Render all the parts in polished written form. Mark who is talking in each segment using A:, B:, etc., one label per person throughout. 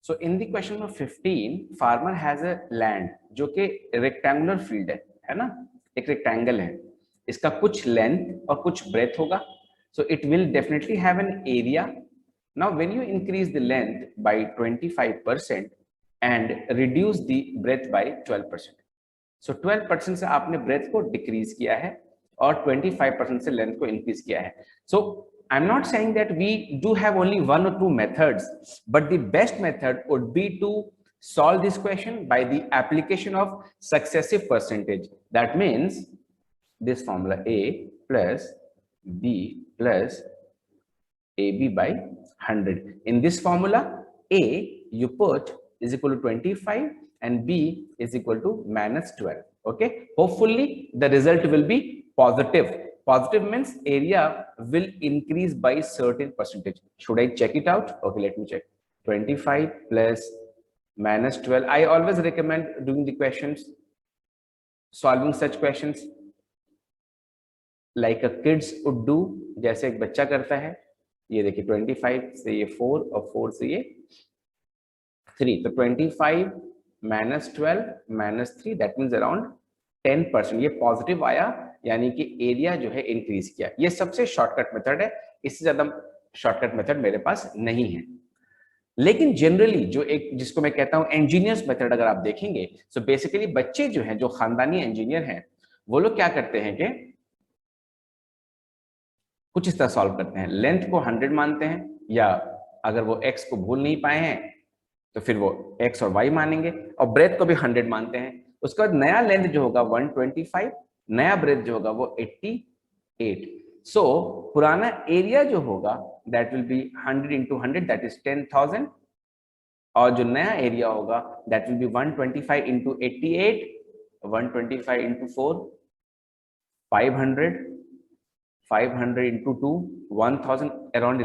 A: So in the question number 15 farmer has a land जो कि rectangular field है ना, एक रेक्टेंगल है, इसका कुछ लेंथ और कुछ ब्रेथ होगा. So it will definitely have an area. Now when you increase the length by 25% and reduce the breadth by 12%. So 12% से आपने ब्रेथ को डिक्रीज किया है और 25% से लेंथ को इंक्रीज किया है. सो I'm not saying that we do have only one or two methods, but the best method would be to solve this question by the application of successive percentage. That means this formula A plus B plus AB by 100. In this formula, A you put is equal to 25 and B is equal to minus 12. Okay. Hopefully the result will be positive. Positive means area will increase by certain percentage. Should I check it out? Okay, let me check. 25 plus minus 12. I always recommend doing the questions, solving such questions like a kids would do. जैसे एक बच्चा करता है. ये देखिए 25 से ये 4 और 4 से ये 3. तो 25 minus 12 minus 3 that means around 10%. ये पॉजिटिव आया, यानी कि एरिया जो है इंक्रीज किया. ये सबसे शॉर्टकट मेथड है, इससे ज्यादा शॉर्टकट मेथड मेरे पास नहीं है. लेकिन जनरली जो एक जिसको मैं कहता हूं इंजीनियर्स मेथड अगर आप देखेंगे, सो बेसिकली बच्चे जो हैं जो खानदानी इंजीनियर हैं वो लोग क्या करते हैं कि कुछ इस तरह सॉल्व करते हैं. लेंथ को 100 मानते हैं, या अगर वो एक्स को भूल नहीं पाए हैं तो फिर वो एक्स और वाई मानेंगे, और ब्रेथ को भी 100 मानते हैं. उसके बाद नया लेंथ जो होगा 125, नया ब्रेथ जो होगा वो 88. सो पुराना एरिया जो होगा that will be 100 into 100 that is 10,000, और जो नया एरिया होगा that will be 125 into 88, 125 into 4 500, 500 into 2 1000, around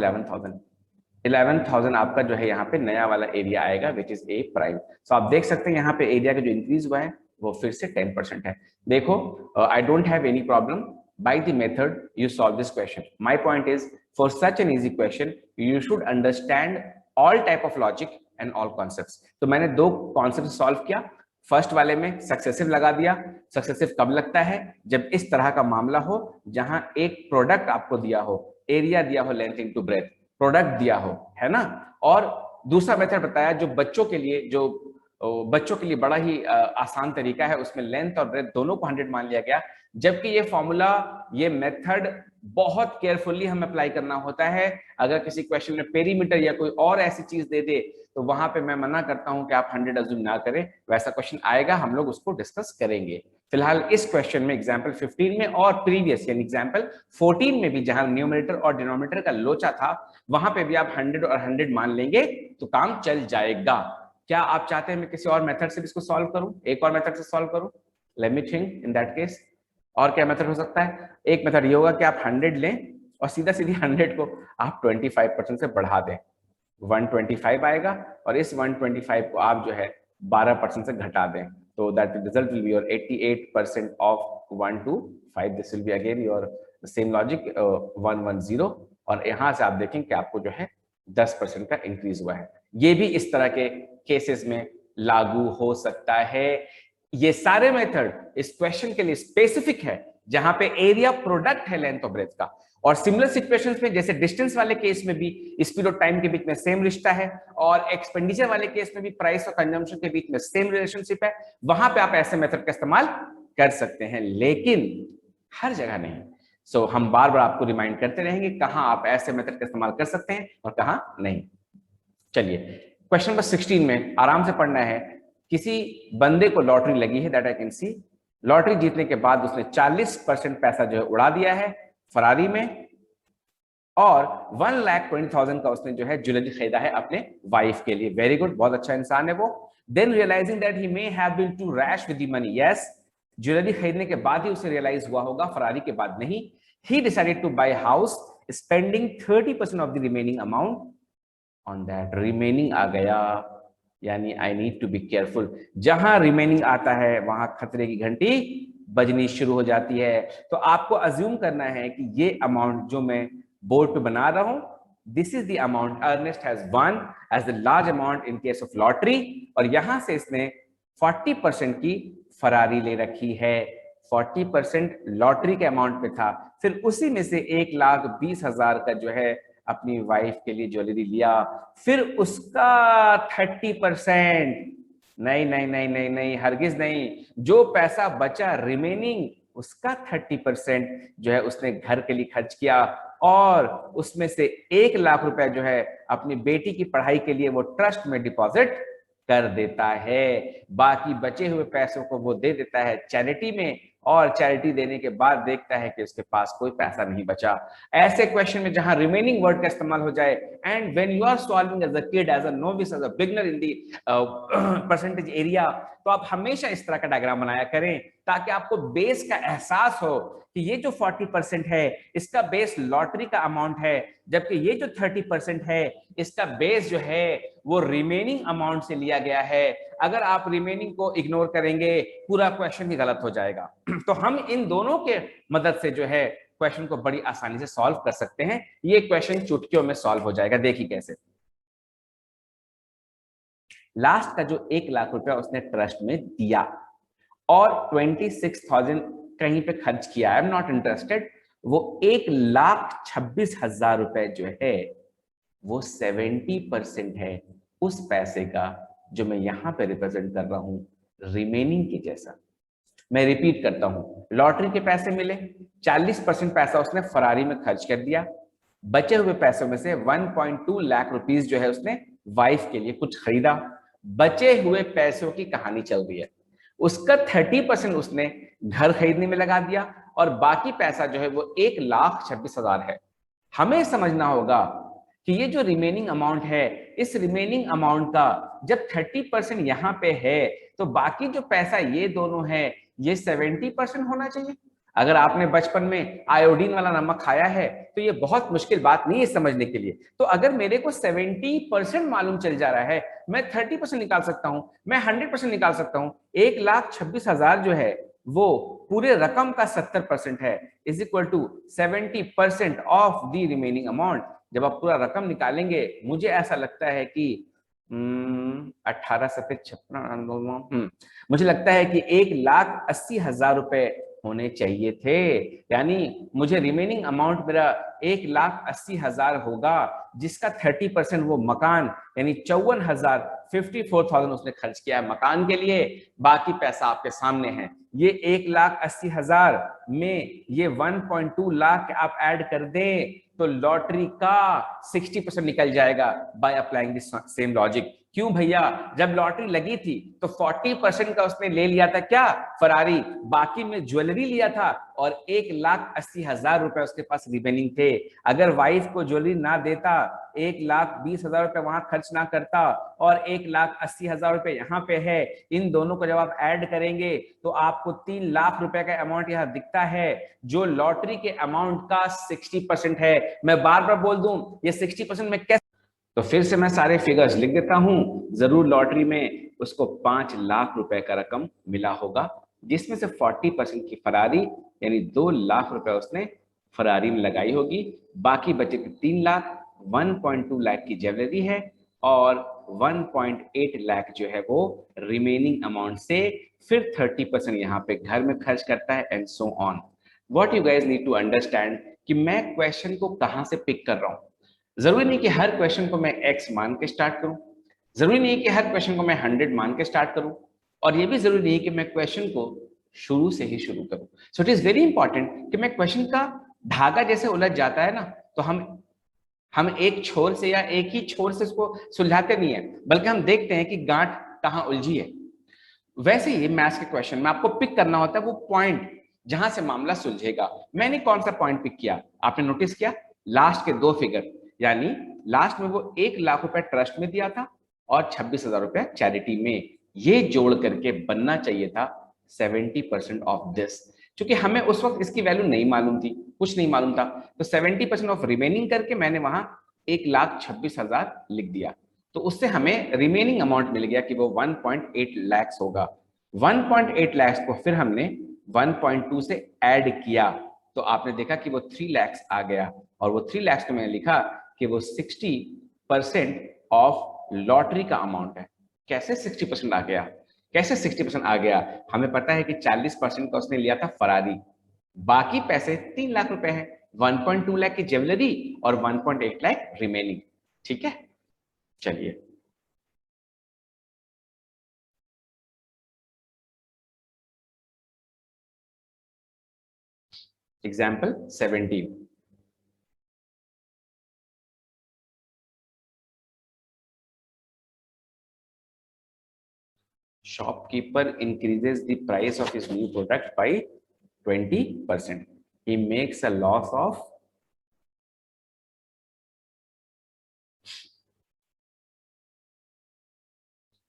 A: 11,000 आपका जो है यहाँ पे नया वाला एरिया आएगा विच इज ए प्राइम. सो आप देख सकते हैं यहाँ पे एरिया का जो इंक्रीज हुआ है वो फिर से 10% है. देखो I don't have any problem by the method you solve this question. My point is, for such an easy question you should understand all type of logic and all concepts. तो मैंने दो कॉन्सेप्ट सॉल्व किया. First वाले में successive लगा दिया. Successive कब लगता है? जब इस तरह का मामला हो जहां एक प्रोडक्ट आपको दिया हो, एरिया दिया हो, लेंथ इनटू ब्रेथ, प्रोडक्ट दिया हो, है ना. और दूसरा मेथड बताया जो बच्चों के लिए, जो बच्चों के लिए बड़ा ही आसान तरीका है, उसमें लेंथ और ब्रेथ दोनों को 100 मान लिया गया. जबकि ये फॉर्मूला, ये मेथड बहुत केयरफुली हमें अप्लाई करना होता है. अगर किसी क्वेश्चन में पेरीमीटर या कोई और ऐसी चीज दे दे तो वहां पे मैं मना करता हूं कि आप 100 अज्यूम ना करें. वैसा क्वेश्चन आएगा, हम लोग उसको डिस्कस करेंगे. फिलहाल इस क्वेश्चन में एग्जाम्पल 15 में और प्रीवियस यानी एग्जाम्पल 14 में भी जहां न्यूमरेटर और डिनोमिनेटर का लोचा था, वहां पे भी आप 100 और 100 मान लेंगे तो काम चल जाएगा. क्या आप चाहते हैं मैं किसी और मेथड से भी इसको सॉल्व करूं, एक और मेथड से सॉल्व करूं? Let me think in that case. और क्या मेथड हो सकता है? एक मेथड ये होगा कि आप 100 लें और सीधा सीधी 100 को आप 25% से बढ़ा दें, 125 आएगा, और इस 125 को आप जो है 12% से घटा दें, तो that result will be your 88% of 125. This will be again your same logic 110, और यहां से आप देखें कि आपको जो है 10% का इंक्रीज हुआ है. ये भी इस तरह के केसेस में लागू हो सकता है. ये सारे मेथड इस क्वेश्चन के लिए स्पेसिफिक है जहां पे एरिया प्रोडक्ट है लेंथ और ब्रेथ का. और सिमिलर सिचुएशंस में जैसे डिस्टेंस वाले केस में भी स्पीड और टाइम के बीच में सेम रिश्ता है, और एक्सपेंडिचर वाले केस में भी प्राइस और कंजम्पशन के बीच में सेम रिलेशनशिप है. वहां पे आप ऐसे मेथड का इस्तेमाल कर सकते हैं, लेकिन हर जगह नहीं. सो हम बार बार आपको रिमाइंड करते रहेंगे कहां आप ऐसे मेथड का इस्तेमाल कर सकते हैं और कहां नहीं. चलिए क्वेश्चन नंबर 16 में आराम से पढ़ना है. किसी बंदे को लॉटरी लगी है, that I can see. Lottery जीतने के बाद उसने 40% पैसा जो है उड़ा दिया है फरारी में, और 1,20,000 का उसने जो है ज्वेलरी खरीदा है अपने वाइफ के लिए. वेरी गुड, बहुत अच्छा इंसान है वो. Then realizing that he may have been too rash with the money. Yes, jewellery खरीदने के बाद ही उसे रियलाइज हुआ होगा, फरारी के बाद नहीं. He decided to buy house spending 30% of the remaining amount on that. Remaining आ गया, यानी I need to be careful. जहां रिमेनिंग आता है वहां खतरे की घंटी बजनी शुरू हो जाती है. तो आपको अज्यूम करना है कि ये अमाउंट जो मैं बोर्ड पे बना रहा हूं this is the amount Ernest has won as the large amount in case of lottery, और यहां से इसने 40% की फरारी ले रखी है। 40% लॉटरी के अमाउंट पे था, फिर उसी में से 1,20,000 का जो है अपनी वाइफ के लिए ज्वेलरी लिया, फिर उसका 30%, नहीं नहीं नहीं नहीं नहीं, हरगिज नहीं, जो पैसा बचा रिमेनिंग उसका 30% जो है उसने घर के लिए खर्च किया, और उसमें से 1,00,000 रुपए जो है अपनी बेटी की पढ़ाई के लिए वो ट्रस्ट में डिपॉजिट कर देता है। बाकी बचे हुए पैसों को वो दे देता है चैरिटी में, और चैरिटी देने के बाद देखता है कि उसके पास कोई पैसा नहीं बचा। ऐसे क्वेश्चन में जहां रिमेनिंग वर्ड का इस्तेमाल हो जाए, and when you are solving as a kid, as a novice, as a beginner in the percentage area, तो आप हमेशा इस तरह का डायग्राम बनाया करें ताकि आपको बेस का एहसास हो कि ये जो 40% है इसका बेस लॉटरी का अमाउंट है, जबकि ये जो 30% है इसका बेस जो है वो रिमेनिंग अमाउंट से लिया गया है। अगर आप रिमेनिंग को इग्नोर करेंगे पूरा क्वेश्चन ही गलत हो जाएगा। तो हम इन दोनों के मदद से जो है क्वेश्चन को बड़ी आसानी से सॉल्व कर सकते हैं। ये क्वेश्चन चुटकियों में सॉल्व हो जाएगा। देखिए कैसे। लास्ट का जो 1,00,000 रुपया उसने ट्रस्ट में दिया और 26,000 कहीं पे खर्च किया, आई एम नॉट इंटरेस्टेड, वो 1,26,000 रुपए जो है वो 70% है उस पैसे का जो मैं यहां पे रिप्रेजेंट कर रहा हूं रिमेनिंग की जैसा। मैं रिपीट करता हूं, लॉटरी के पैसे मिले, 40% पैसा उसने फरारी में खर्च कर दिया, बचे हुए पैसों में से 1.2 लाख रुपीस जो है उसने वाइफ के लिए कुछ खरीदा। बचे हुए पैसों की कहानी चल रही है, उसका 30% उसने घर खरीदने में लगा दिया और बाकी पैसा जो है वो 1,26,000 है। हमें समझना होगा कि ये जो रिमेनिंग अमाउंट है, इस रिमेनिंग अमाउंट का जब 30% यहाँ पे है तो बाकी जो पैसा ये दोनों है ये 70% होना चाहिए। अगर आपने बचपन में आयोडीन वाला नमक खाया है तो ये बहुत मुश्किल बात नहीं है समझने के लिए। तो अगर मेरे को 70% मालूम चल जा रहा है, मैं 30% निकाल सकता हूं, मैं 100% निकाल सकता हूं। 1,26,000 जो है वो पूरे रकम का 70% है, is equal to 70% of the remaining amount. जब आप पूरा रकम निकालेंगे मुझे ऐसा लगता है कि 18 सफेद 56, मुझे लगता है कि 1,80,000 रुपए होने चाहिए थे। यानी मुझे रिमेनिंग अमाउंट मेरा 1,80,000 होगा, जिसका 30% वो मकान यानी 54,000 उसने खर्च किया है मकान के लिए। बाकी पैसा आपके सामने है। ये 1,80,000 में ये 1.2 लाख आप ऐड कर दें तो लॉटरी का 60% निकल जाएगा by applying this same logic. क्यों भैया, जब लॉटरी लगी थी तो 40% का उसने ले लिया था क्या, फरारी, बाकी में ज्वेलरी लिया था और 1,80,000 रुपए उसके पास रिमेनिंग थे। अगर वाइफ को ज्वेलरी ना देता, 1,20,000 रुपए वहां खर्च ना करता और 1,80,000 रुपए यहाँ पे है, इन दोनों को जब आप ऐड करेंगे तो आपको 3 लाख रुपए का अमाउंट यहाँ दिखता है जो लॉटरी के अमाउंट का 60% है। मैं बार बार बोल दूं ये 60% में कैसे, तो फिर से मैं सारे फिगर्स लिख देता हूं। जरूर लॉटरी में उसको 5 लाख रुपए का रकम मिला होगा, जिसमें से 40% की फरारी यानी 2 लाख रुपए उसने फरारी में लगाई होगी। बाकी बचे 3 लाख, 1.2 लाख की ज्वेलरी है और 1.8 लाख जो है वो रिमेनिंग अमाउंट से फिर 30% यहाँ पे घर में खर्च करता है and so on. What you guys need to understand कि मैं क्वेश्चन को कहां से पिक कर रहा हूं। जरूरी नहीं कि हर क्वेश्चन को मैं x मान के स्टार्ट करूं, जरूरी नहीं कि हर क्वेश्चन को मैं 100 मान के स्टार्ट करूं, और ये भी जरूरी नहीं कि मैं क्वेश्चन को शुरू से ही शुरू करूं। So it is very important कि मैं क्वेश्चन का धागा जैसे उलझ जाता है ना, तो हम एक छोर से या एक ही छोर से इसको सुलझाते नहीं है, बल्कि हम देखते हैं कि गांठ कहां उलझी है। वैसे ही मैथ्स के क्वेश्चन में आपको पिक करना होता है वो पॉइंट जहां से मामला सुलझेगा। मैंने कौन सा पॉइंट पिक किया, आपने नोटिस किया, लास्ट के 2 फिगर, यानी लास्ट में वो 1 लाख रुपए ट्रस्ट में दिया था और 26,000 रुपए चैरिटी में। ये जोड़ करके बनना चाहिए था 70% ऑफ दिस। क्योंकि हमें उस वक्त इसकी वैल्यू नहीं मालूम थी, कुछ नहीं मालूम था, तो 70% ऑफ रिमेनिंग करके मैंने वहां 1,26,000 लिख दिया। तो उससे हमें रिमेनिंग अमाउंट मिल गया कि वो 1.8 लाख होगा। 1.8 लाख को फिर हमने 1.2 से ऐड किया तो आपने देखा कि वो 3 लाख आ गया, और वो 3 लाख को मैंने लिखा कि वो 60% ऑफ लॉटरी का अमाउंट है। कैसे 60% आ गया? कैसे 60% आ गया? हमें पता है कि 40% का उसने लिया था फरारी, बाकी पैसे 3 लाख रुपए हैं, 1.2 लाख की ज्वेलरी और 1.8 लाख रिमेनिंग। ठीक है, चलिए example 17। Shopkeeper increases the price of his new product by 20%. He makes a loss of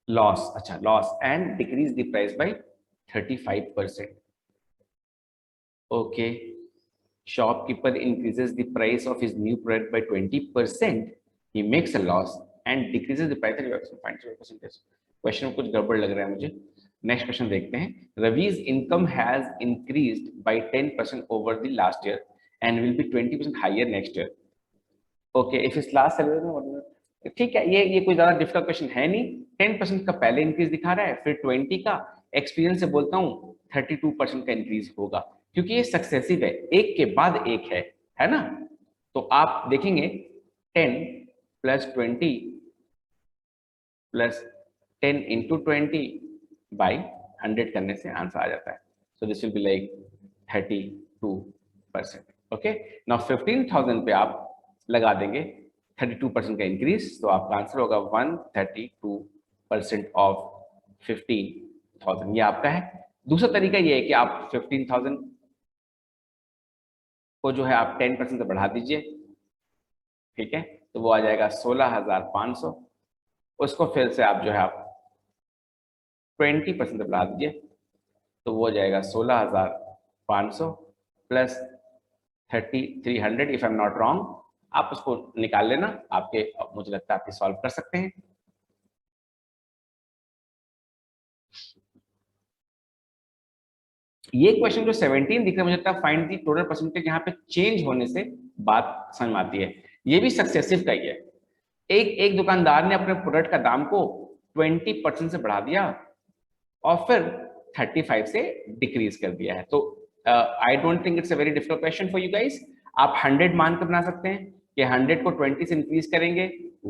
A: loss and decrease the price by 35%. Okay. Shopkeeper increases the price of his new product by 20%. He makes a loss and decreases the price by 5%. Question में कुछ गड़बड़ लग रहा है मुझे। Next question देखते हैं। Ravi's income has increased by 10% over the last year and will be 20% higher next year. Okay, if इस लास्ट सैलरी, ठीक है, ये कोई ज्यादा डिफिकल्ट क्वेश्चन है नहीं। 10% का पहले इंक्रीज दिखा रहा है, फिर 20 का, एक्सपीरियंस से बोलता हूँ 32% का इंक्रीज होगा, क्योंकि ये सक्सेसिव है, एक के बाद एक है ना। तो आप देखेंगे 10 प्लस 20 प्लस 10 इंटू 20 बाई 100 करने से आंसर आ जाता है। So this will be like 32%। Okay, now 15,000 पे आप लगा देंगे 32% का इंक्रीज, तो आपका आंसर होगा 132% ऑफ 15,000। ये आपका है। दूसरा तरीका ये है कि आप 15,000 को जो है आप 10% से बढ़ा दीजिए, ठीक है, तो वो आ जाएगा 16,500। उसको फिर से आप जो है आप 20% से बढ़ा दीजिए, तो वो हो जाएगा 16,500 plus 3,300 if I am not wrong. आप उसको निकाल लेना, आपके, मुझे लगता है आप सॉल्व कर सकते हैं। ये क्वेश्चन जो 17 दिख रहा है, मुझे लगता है फाइंड दी टोटल परसेंटेज, यहाँ पे चेंज होने से बात समझ में आती है। ये भी सक्सेसिव का ही है। एक दुकानदार ने अपने प्रोडक्ट का दाम को 20% से बढ़ा दिया और फिर 35 से डिक्रीज कर दिया है। तो I don't think it's a very difficult question for you guys. आप 100 मान कर बना सकते हैं कि 100 को 20 से इंक्रीज करेंगे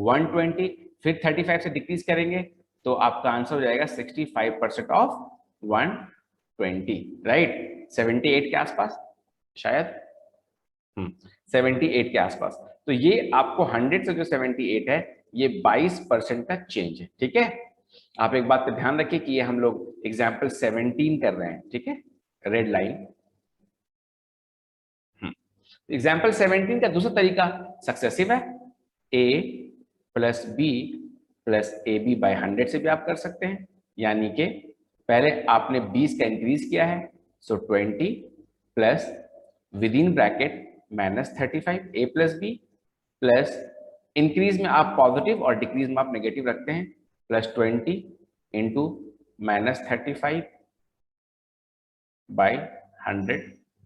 A: 120, फिर 35 से डिक्रीज करेंगे, तो आपका आंसर हो जाएगा 65% ऑफ 120, राइट। 78 के आसपास शायद, 78 के आसपास। तो ये आपको 100 से जो 78 है, ये 22% का चेंज है, ठीक है। आप एक बात पे ध्यान रखिए कि ये हम लोग एग्जाम्पल 17 कर रहे हैं, ठीक है, रेड लाइन। एग्जाम्पल 17 का दूसरा तरीका सक्सेसिव है, a plus b plus a b by 100 से भी आप कर सकते हैं। यानी कि पहले आपने 20 का इंक्रीज किया है, so 20 plus with in bracket -35 a plus b plus increase में आप पॉजिटिव और डिक्रीज में आप नेगेटिव रखते हैं, प्लस 20 इंटू -35 बाई 100,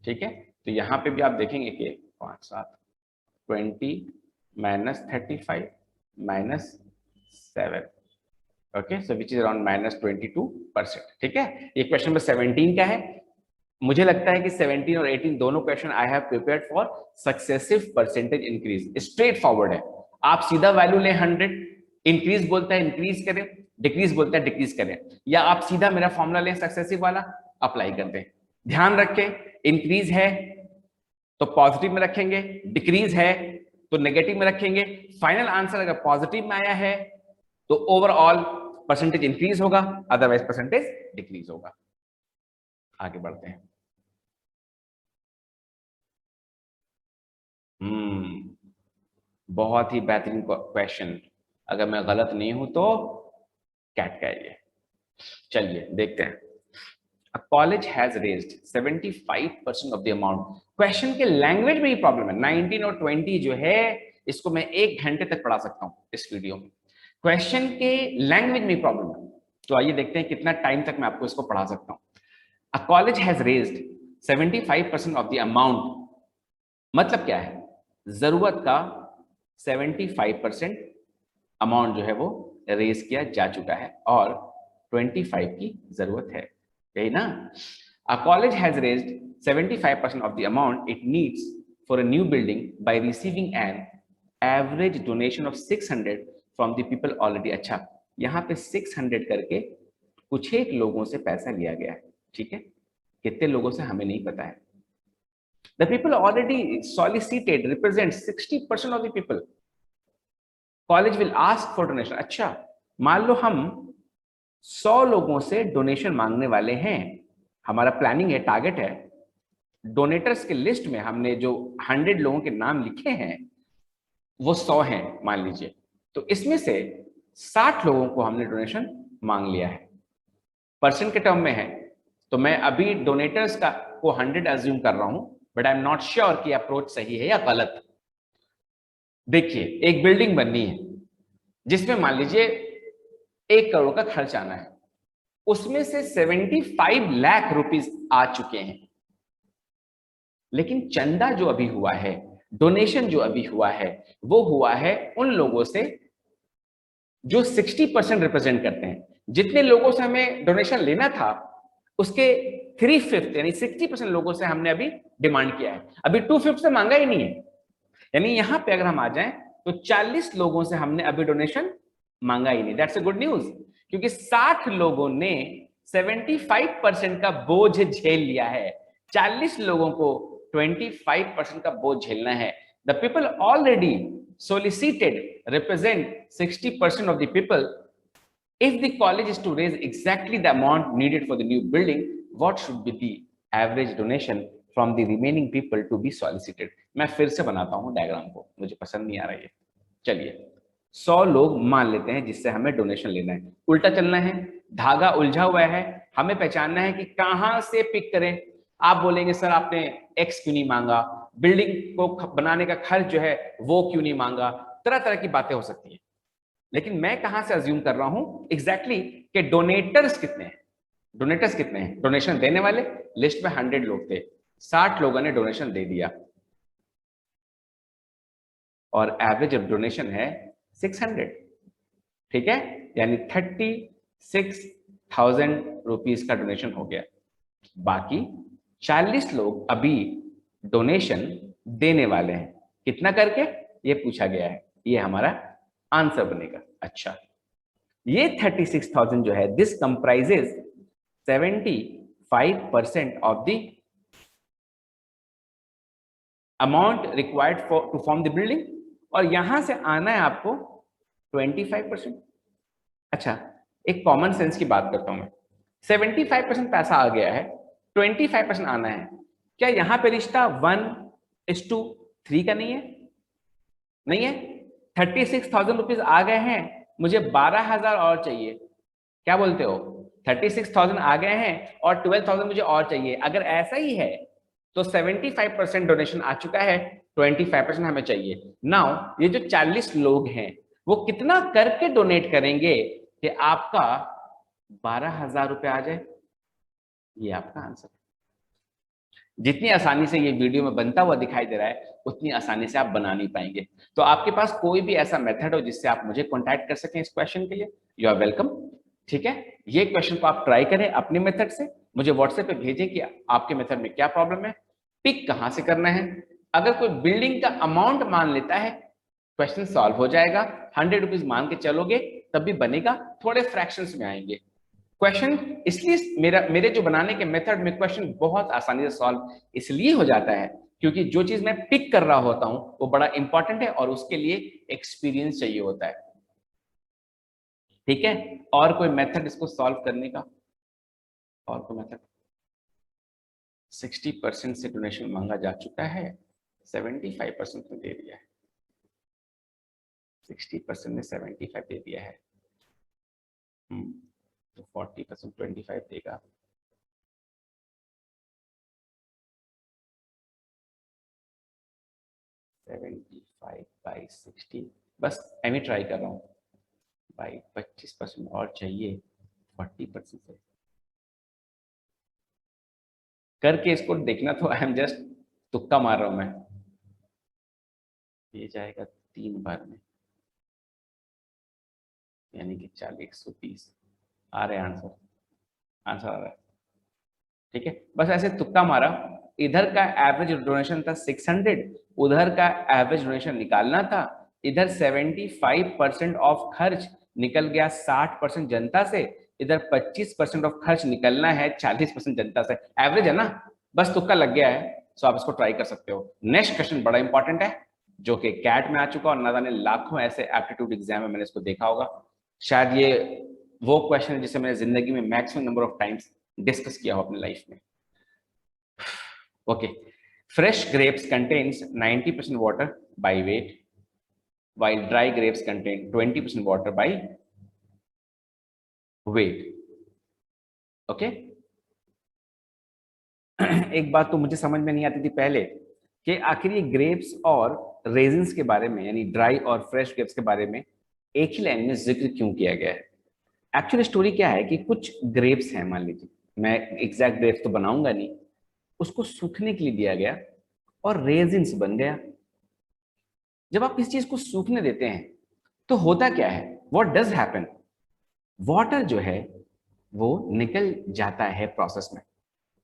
A: ठीक है। तो यहाँ पे भी आप देखेंगे कि 5 7 20 -35 -7, okay, so which is around -22%, ठीक है। ये क्वेश्चन नंबर 17 का है। मुझे लगता है कि 17 और 18 दोनों question I have prepared for successive percentage increase. Straight forward है, आप सीधा वैल्यू लें 100, इंक्रीज बोलता है इंक्रीज करें, डिक्रीज बोलता है डिक्रीज करें, या आप सीधा मेरा फॉर्मूला लें सक्सेसिव वाला, अप्लाई कर दें। ध्यान रखें, इंक्रीज है तो पॉजिटिव में रखेंगे, डिक्रीज है तो नेगेटिव में रखेंगे। फाइनल आंसर अगर पॉजिटिव में आया है तो ओवरऑल परसेंटेज इंक्रीज होगा, अदरवाइज परसेंटेज डिक्रीज होगा। आगे बढ़ते हैं। बहुत ही बेहतरीन क्वेश्चन, अगर मैं गलत नहीं हूं तो कैट का है ये। चलिए देखते हैं। A college has raised 75% of the amount। Question के लैंग्वेज में ही प्रॉब्लम है। 19 और 20 जो है, इसको मैं 1 घंटे तक पढ़ा सकता हूं इस वीडियो में। क्वेश्चन के लैंग्वेज में ही प्रॉब्लम है, तो आइए देखते हैं कितना टाइम तक मैं आपको इसको पढ़ा सकता हूं। A college has raised 75% of the amount, मतलब क्या है, जरूरत का 75% अमाउंट जो है वो रेज किया जा चुका है और 25 की जरूरत है, यही ना। A college has raised 75% of the amount it needs for a new building by receiving an average donation of 600 from the people already। अच्छा, यहाँ पे 600 करके कुछ एक लोगों से पैसा लिया गया है, ठीक है, कितने लोगों से हमें नहीं पता है। The people already solicited represent 60% of the people। College will ask for donation। अच्छा, मान लो हम 100 लोगों से डोनेशन मांगने वाले हैं, हमारा प्लानिंग है, टारगेट है। डोनेटर्स के लिस्ट में हमने जो 100 लोगों के नाम लिखे हैं वो 100 हैं मान लीजिए, तो इसमें से 60 लोगों को हमने डोनेशन मांग लिया है। परसेंट के टर्म में है तो मैं अभी डोनेटर्स का को 100 अज्यूम कर रहा हूं, but I am not sure कि अप्रोच सही है या गलत। देखिए, एक बिल्डिंग बननी है जिसमें मान लीजिए 1 करोड़ का खर्च आना है, उसमें से 75 लाख रुपीस आ चुके हैं, लेकिन चंदा जो अभी हुआ है, डोनेशन जो अभी हुआ है, वो हुआ है उन लोगों से जो 60% रिप्रेजेंट करते हैं। जितने लोगों से हमें डोनेशन लेना था उसके 3/5 यानी 60% लोगों से हमने अभी डिमांड किया है, अभी 2/5 से मांगा ही नहीं है। यानी यहां पे अगर हम आ जाएं तो 40 लोगों से हमने अभी डोनेशन मांगा ही नहीं। दैट्स अ गुड न्यूज, क्योंकि 60 लोगों ने 75% का बोझ झेल लिया है, 40 लोगों को 25% का बोझ झेलना है। The people already solicited represent 60% of the people। If the college is to raise exactly the amount needed for the new building, what should be the average donation from the remaining people to be solicited? मैं फिर से बनाता हूं diagram को, मुझे पसंद नहीं आ रही है। चलिए, 100 लोग मान लेते हैं जिससे हमें डोनेशन लेना है। उल्टा चलना है, धागा उलझा हुआ है, हमें पहचानना है कि कहां से पिक करें। आप बोलेंगे सर आपने एक्स क्यों नहीं मांगा, बिल्डिंग को बनाने का खर्च जो है वो क्यों नहीं मांगा, तरह तरह की बातें हो सकती है। लेकिन मैं कहां से अज्यूम कर रहा हूं एग्जैक्टली कि डोनेटर्स कितने हैं। डोनेटर्स कितने हैं, डोनेशन देने वाले लिस्ट में 100 लोग थे, 60 लोगों ने डोनेशन दे दिया और एवरेज ऑफ डोनेशन है 600, ठीक है, यानी 36,000 रुपीज का डोनेशन हो गया। बाकी 40 लोग अभी डोनेशन देने वाले हैं, कितना करके ये पूछा गया है, ये हमारा आंसर बनेगा। अच्छा, ये 36,000 जो है this comprises 75% of the amount required for to form the building, और यहां से आना है आपको 25%। अच्छा, एक कॉमन सेंस की बात करता हूं मैं, 75% पैसा आ गया है, 25% आना है, क्या यहां पे रिश्ता 1:3 का नहीं है? नहीं है। 36,000 रुपीज आ गए हैं, मुझे 12,000 और चाहिए, क्या बोलते हो? 36,000 आ गए हैं और 12,000 मुझे और चाहिए। अगर ऐसा ही है तो 75% डोनेशन आ चुका है, 25% हमें चाहिए। नाउ ये जो 40 लोग हैं वो कितना करके डोनेट करेंगे कि आपका 12,000 रुपए आ जाए? ये आपका आंसर है। जितनी आसानी से ये वीडियो में बनता हुआ दिखाई दे रहा है उतनी आसानी से आप बना नहीं पाएंगे। तो आपके पास कोई भी ऐसा मेथड हो जिससे आप मुझे कांटेक्ट कर सकें इस क्वेश्चन के लिए, यू आर वेलकम। ठीक है, ये क्वेश्चन को आप ट्राई करें अपने मेथड से, मुझे व्हाट्सएप पे भेजें कि आपके मेथड में क्या प्रॉब्लम है, पिक कहां से करना है। अगर कोई बिल्डिंग का अमाउंट मान लेता है क्वेश्चन सॉल्व हो जाएगा। 100 रुपीज मान के चलोगे तब भी बनेगा, थोड़े फ्रैक्शंस में आएंगे क्वेश्चन। इसलिए मेरे जो बनाने के मेथड में क्वेश्चन बहुत आसानी से सॉल्व इसलिए हो जाता है क्योंकि जो चीज मैं पिक कर रहा होता हूं वो बड़ा इंपॉर्टेंट है और उसके लिए एक्सपीरियंस चाहिए होता है। ठीक है, और कोई मेथड इसको सॉल्व करने का? और कोई मेथड? 60% से डोनेशन मांगा जा चुका है, 75% में दे दिया है, 60% ने 75 दे दिया है, तो 40% 25 देगा। बाई 60, बस एम ट्राई कर रहा हूँ, बाई 25% और चाहिए 40% से करके इसको देखना, तो आई एम जस्ट तुक्का मार रहा हूं मैं। ये जाएगा 3 बार में, यानी कि 40 130 आ रहे आंसर, आंसर आ रहा है। ठीक है, बस ऐसे तुक्का मारा, इधर का एवरेज डोनेशन था 600, उधर का एवरेज डोनेशन निकालना था, इधर 75% ऑफ खर्च निकल गया 60% जनता से, इधर 25% ऑफ खर्च निकलना है 40% जनता से, एवरेज है ना, बस तुक्का लग गया है। सो आप इसको ट्राई कर सकते हो। नेक्स्ट क्वेश्चन बड़ा इंपॉर्टेंट है, जो कि कैट में आ चुका और ना जाने लाखों ऐसे एप्टीट्यूड एग्जाम में मैंने इसको देखा होगा। शायद ये वो क्वेश्चन है जिसे मैंने जिंदगी में maximum number of times discuss किया हो अपनी लाइफ में। Okay, fresh grapes contains 90% water by weight, while dry grapes contain 20% water by weight. Okay? एक बात तो मुझे समझ में नहीं आती थी पहले कि आखिर ये ग्रेप्स और रेजिन्स के बारे में, यानी ड्राई और फ्रेश ग्रेप्स के बारे में एक ही लाइन में जिक्र क्यों किया गया है। एक्चुअली स्टोरी क्या है कि कुछ ग्रेप्स हैं, मान लीजिए, मैं एग्जैक्ट ग्रेप्स तो बनाऊंगा नहीं, उसको सूखने के लिए दिया गया और रेजिन्स बन गया। जब आप किसी चीज को सूखने देते हैं तो होता क्या है, व्हाट डज हैपन, वाटर जो है वो निकल जाता है प्रोसेस में,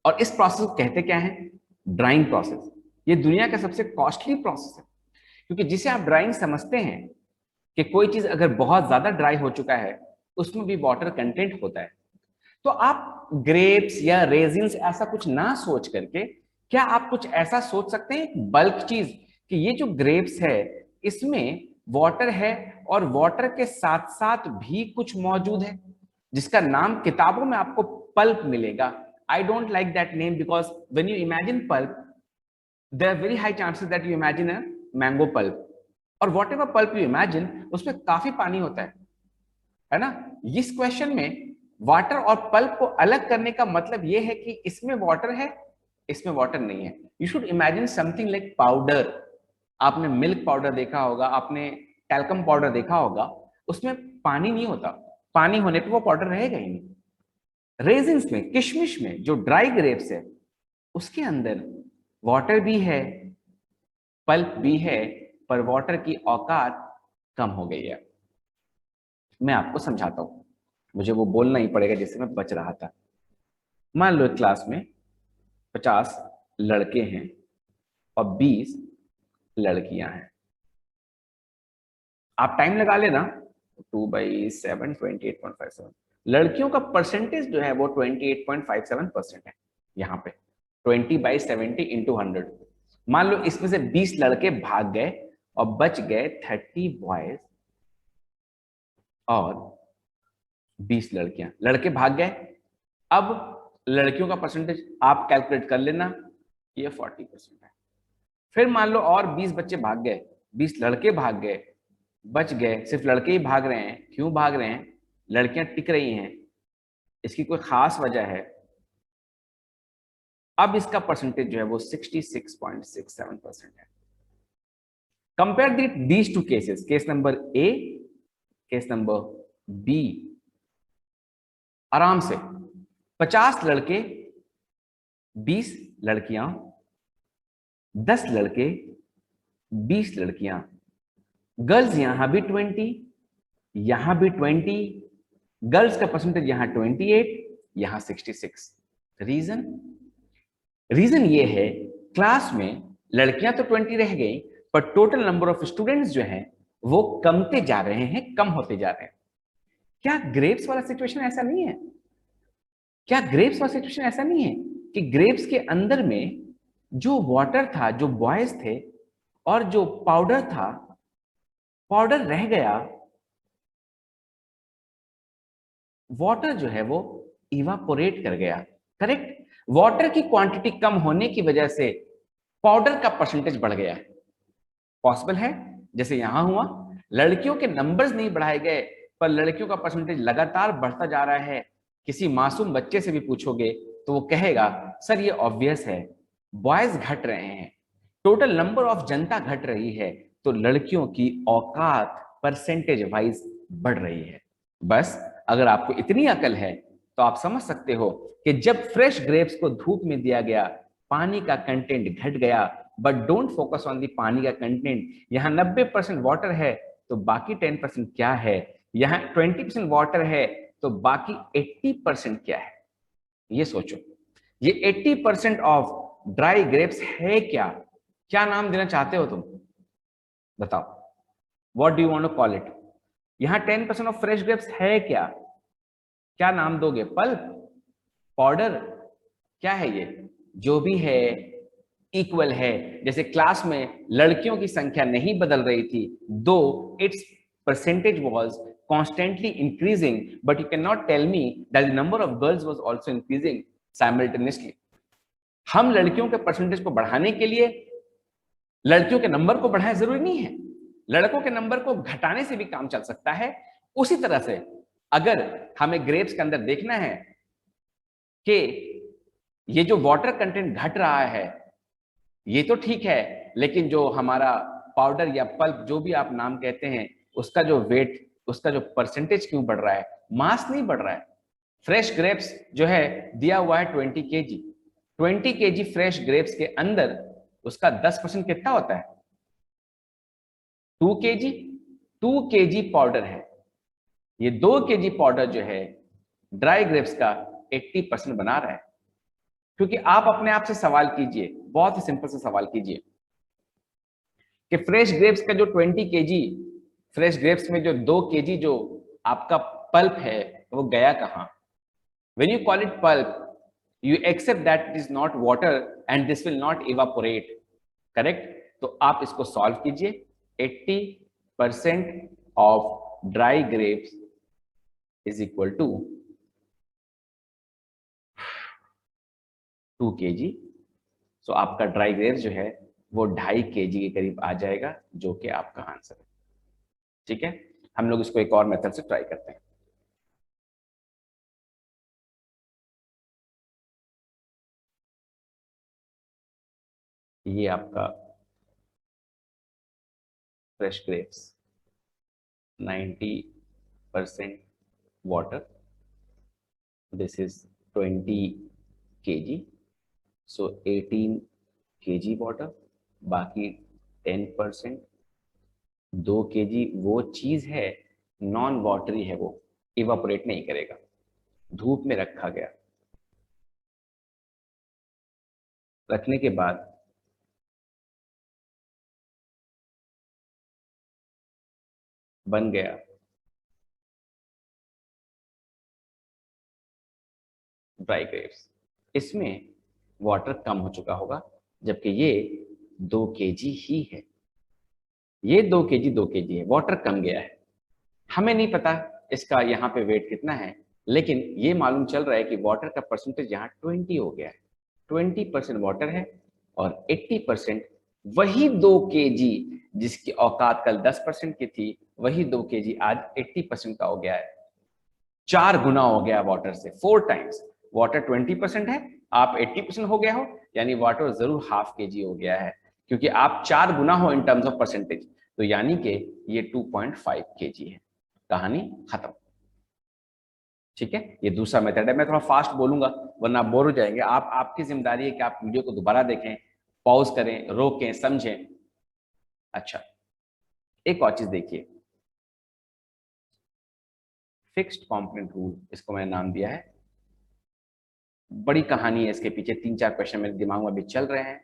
A: और इस प्रोसेस को कहते क्या है, ड्राइंग प्रोसेस। ये दुनिया का सबसे कॉस्टली प्रोसेस है, क्योंकि जिसे आप ड्राइंग समझते हैं कि कोई चीज अगर बहुत ज्यादा ड्राई हो चुका है उसमें भी वाटर कंटेंट होता है, तो आप ग्रेप्स या रेजिन्स ऐसा कुछ ना सोच करके, क्या आप कुछ ऐसा सोच सकते हैं बल्क चीज कि ये जो ग्रेप्स है इसमें वाटर है और वाटर के साथ साथ भी कुछ मौजूद है जिसका नाम किताबों में आपको पल्प मिलेगा। I don't like that name because when you imagine pulp there are very high chances that you imagine a mango pulp, और whatever pulp you imagine उसमें काफी पानी होता है ना। इस क्वेश्चन में वाटर और पल्प को अलग करने का मतलब यह है कि इसमें वाटर है, इसमें वाटर नहीं है। You should imagine something like powder. आपने मिल्क पाउडर देखा होगा, आपने टैल्कम पाउडर देखा होगा, उसमें पानी नहीं होता, पानी होने पे वो पाउडर रहेगा ही नहीं। रेजिन्स में, किशमिश में, जो ड्राई ग्रेप्स है उसके अंदर वाटर भी है, पल्प भी है, पर वाटर की औकात कम हो गई है। मैं आपको समझाता हूं, मुझे वो बोलना ही पड़ेगा जिससे मैं बच रहा था। मान लो क्लास में 50 लड़के हैं और 20 लड़कियां हैं। आप टाइम लगा लेना, 2/7 28.57। लड़कियों का परसेंटेज जो है वो 28.57% है। यहाँ पे 20/70 इंटू 100। मान लो इसमें से 20 लड़के भाग गए और बच गए 30 बॉयज और 20 लड़कियां। लड़के भाग गए, अब लड़कियों का परसेंटेज आप कैलकुलेट कर लेना, ये 40% है। फिर मान लो और 20 बच्चे भाग गए, 20 लड़के भाग गए, बच गए सिर्फ लड़के ही भाग रहे हैं। क्यों भाग रहे हैं? लड़कियां टिक रही हैं, इसकी कोई खास वजह है। अब इसका परसेंटेज जो है वो 66.67% है। Compare these two cases, case number A, case number B. आराम से 50 लड़के, 20 लड़कियां, 10 लड़के, 20 लड़कियां। गर्ल्स यहां भी 20, यहां भी 20, गर्ल्स का परसेंटेज यहां 28, यहां 66। रीजन, रीजन ये है क्लास में लड़कियां तो 20 रह गई, पर टोटल नंबर ऑफ स्टूडेंट्स जो हैं वो कमते जा रहे हैं, कम होते जा रहे हैं। क्या ग्रेप्स वाला सिचुएशन ऐसा नहीं है? क्या ग्रेप्स वाला सिचुएशन ऐसा नहीं है कि ग्रेप्स के अंदर में जो वाटर था, जो बॉयज थे, और जो पाउडर था, पाउडर रह गया, वाटर जो है वो इवापोरेट कर गया। करेक्ट, वाटर की क्वांटिटी कम होने की वजह से पाउडर का परसेंटेज बढ़ गया है। पॉसिबल है जैसे यहां हुआ, लड़कियों के नंबर्स नहीं बढ़ाए गए पर लड़कियों का परसेंटेज लगातार बढ़ता जा रहा है। किसी मासूम बच्चे से भी पूछोगे तो वो कहेगा सर ये ऑब्वियस है, बॉयज घट रहे हैं, टोटल नंबर ऑफ जनता घट रही है, तो लड़कियों की औकात परसेंटेज वाइज बढ़ रही है। बस अगर आपको इतनी अकल है तो आप समझ सकते हो कि जब फ्रेश ग्रेप्स को धूप में दिया गया, पानी का कंटेंट घट गया, but don't focus on the पानी का कंटेंट। यहाँ 90% वाटर है तो बाकी 10% क्या है, यहाँ 20% वाटर है तो बाकी 80% क्या है, ये सोचो। ये 80% ऑफ ड्राई ग्रेप्स है क्या, क्या नाम देना चाहते हो तुम, बताओ, what do you want to call it. यहाँ 10% ऑफ फ्रेश ग्रेप्स है क्या, क्या नाम दोगे, पल्प, पाउडर, क्या है ये, जो भी है इक्वल है। जैसे क्लास में लड़कियों की संख्या नहीं बदल रही थी, दो it's percentage was constantly increasing, but you cannot tell me that the number of girls was also increasing simultaneously। हम लड़कियों के परसेंटेज को बढ़ाने के लिए लड़कियों के नंबर को बढ़ाएं जरूरी नहीं है, लड़कों के नंबर को घटाने से भी काम चल सकता है। उसी तरह से अगर हमें ग्रेप्स के अंदर देखना है कि ये जो वाटर कंटेंट घट रहा है ये तो ठीक है, लेकिन जो हमारा पाउडर या पल्प जो भी आप नाम कहते हैं उसका जो वेट, उसका जो परसेंटेज क्यों बढ़ रहा है, मास नहीं बढ़ रहा है। फ्रेश ग्रेप्स जो है दिया हुआ है 20 kg, 20 kg फ्रेश ग्रेप्स के अंदर उसका 10% कितना होता है, 2 kg, 2 kg पाउडर है। ये 2 kg पाउडर जो है ड्राई ग्रेप्स का 80% बना रहा है। क्योंकि आप अपने आप से सवाल कीजिए, बहुत ही सिंपल सा सवाल कीजिए कि फ्रेश ग्रेप्स का जो 20 kg, फ्रेश ग्रेप्स में जो 2 kg जो आपका पल्प है वो गया कहां। When you call it pulp, you accept that it is not water and this will not evaporate, correct? तो आप इसको सॉल्व कीजिए। 80% of dry grapes is equal to 2 kg। सो आपका ड्राई ग्रेप्स जो है वो 2.5 kg के करीब आ जाएगा, जो कि आपका आंसर है। ठीक है, हम लोग इसको एक और मेथड से ट्राई करते हैं। ये आपका fresh grapes 90% water, this is 20 kg, so 18 kg water, बाकी 10%, 2 kg वो चीज है नॉन वाटरी है, वो इवापोरेट नहीं करेगा, धूप में रखा गया, रखने के बाद बन गया ड्राई ग्रेप्स। इसमें वाटर कम हो चुका होगा, जबकि ये 2 kg ही है, ये 2 kg 2 kg है, वाटर कम गया है। हमें नहीं पता इसका यहाँ पे वेट कितना है, लेकिन ये मालूम चल रहा है कि वाटर का परसेंटेज यहाँ 20 हो गया है। 20% वाटर है और 80% वही 2 kg जिसकी औकात कल 10% की थी, वही 2 kg आज 80% का हो गया है। 4 गुना हो गया वाटर से, 4 टाइम्स। वाटर 20% है, आप 80% हो गया हो, यानी वाटर जरूर हाफ kg हो गया है, क्योंकि आप 4 गुना हो इन टर्म्स ऑफ परसेंटेज, तो यानी कि ये 2.5 kg है। कहानी खत्म। ठीक है, ये दूसरा मेथड है। मैं थोड़ा फास्ट बोलूंगा वरना आप बोर हो जाएंगे। आपकी जिम्मेदारी है कि आप वीडियो को दोबारा देखें, पॉज करें, रोकें, समझें। अच्छा, एक और चीज देखिए, फिक्स्ड कंपोनेंट रूल, इसको मैंने नाम दिया है। बड़ी कहानी है इसके पीछे, 3-4 क्वेश्चन मेरे दिमाग में अभी चल रहे हैं,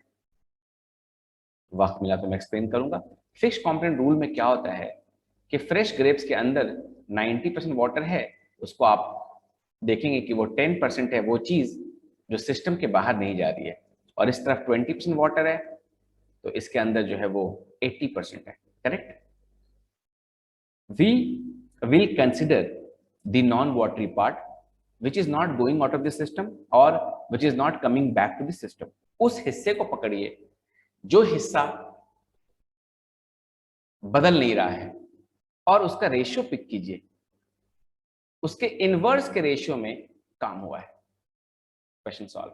A: वक्त मिला तो मैं एक्सप्लेन करूंगा। फिक्स्ड कंपोनेंट रूल में क्या होता है कि फ्रेश ग्रेप्स के अंदर 90% वाटर है, उसको आप देखेंगे कि वो 10% है, वो चीज जो सिस्टम के बाहर नहीं जा रही है, और इस तरफ 20% वाटर है, तो इसके अंदर जो है वो 80% है, correct. We will consider the non watery part which is not going out of the system or which is not coming back to the system। उस हिस्से को पकड़िए जो हिस्सा बदल नहीं रहा है, और उसका रेशियो पिक कीजिए, उसके इनवर्स के रेशियो में काम हुआ है, क्वेश्चन सॉल्व।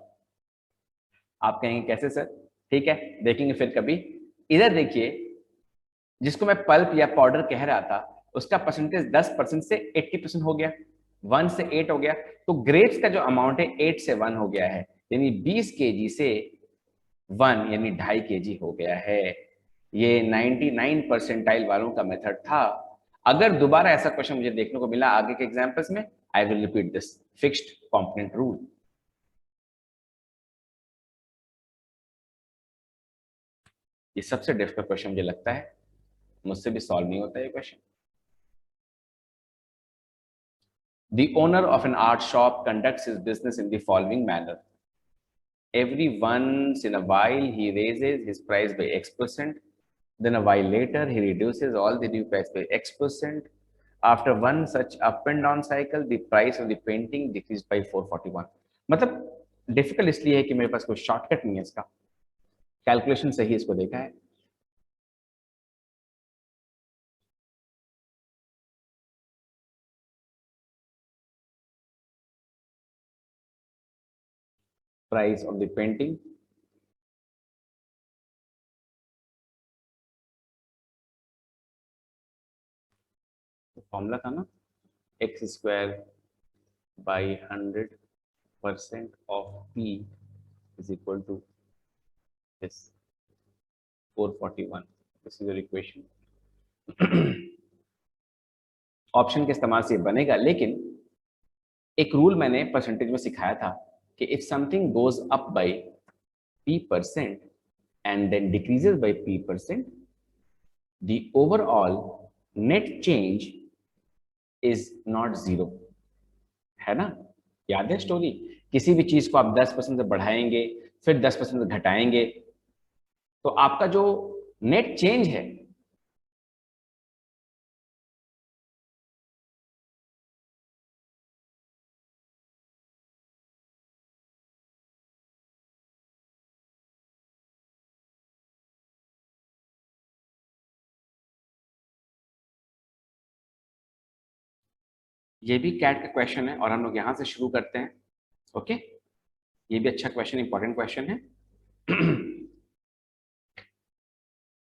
A: आप कहेंगे कैसे सर, ठीक है देखेंगे फिर कभी। इधर देखिए, जिसको मैं पल्प या पाउडर कह रहा था, उसका परसेंटेज 10% से 80% हो गया, 1 से 8 हो गया, तो ग्रेप्स का जो अमाउंट है 8 से 1 हो गया है, यानी 20 kg से 1 यानी 2.5 kg हो गया है। ये 99 परसेंटाइल वालों का मेथड था। अगर दोबारा ऐसा क्वेश्चन मुझे देखने को मिला आगे के एग्जाम्पल्स में, I will repeat this fixed component rule. ये सबसे डिफिकल्ट क्वेश्चन मुझे लगता है, मुझसे भी सॉल्व नहीं होता ये question. The owner of an art shop conducts his business in the following manner. Every once in a while, he raises his price by X%. Then a while later, he reduces all the new price by X%. After one such up and down cycle, the price of the painting decreased by 441. मतलब difficult इसलिए है कि मेरे पास कोई shortcut नहीं है, इसका calculation सही इसको देखा है। Price of the painting, formula था ना, x² by 100% of p is equal to this 441. This is your equation. Option के इस्तेमाल से बनेगा, लेकिन एक रूल मैंने परसेंटेज में सिखाया था कि if something goes up by p% and then decreases by p%, the overall net change is not zero, है ना? याद है स्टोरी? किसी भी चीज को आप 10% से बढ़ाएंगे, फिर 10% से घटाएंगे, तो आपका जो नेट चेंज है ये भी कैट का क्वेश्चन है और हम लोग यहां से शुरू करते हैं। ओके, ये भी अच्छा क्वेश्चन, इंपॉर्टेंट क्वेश्चन है।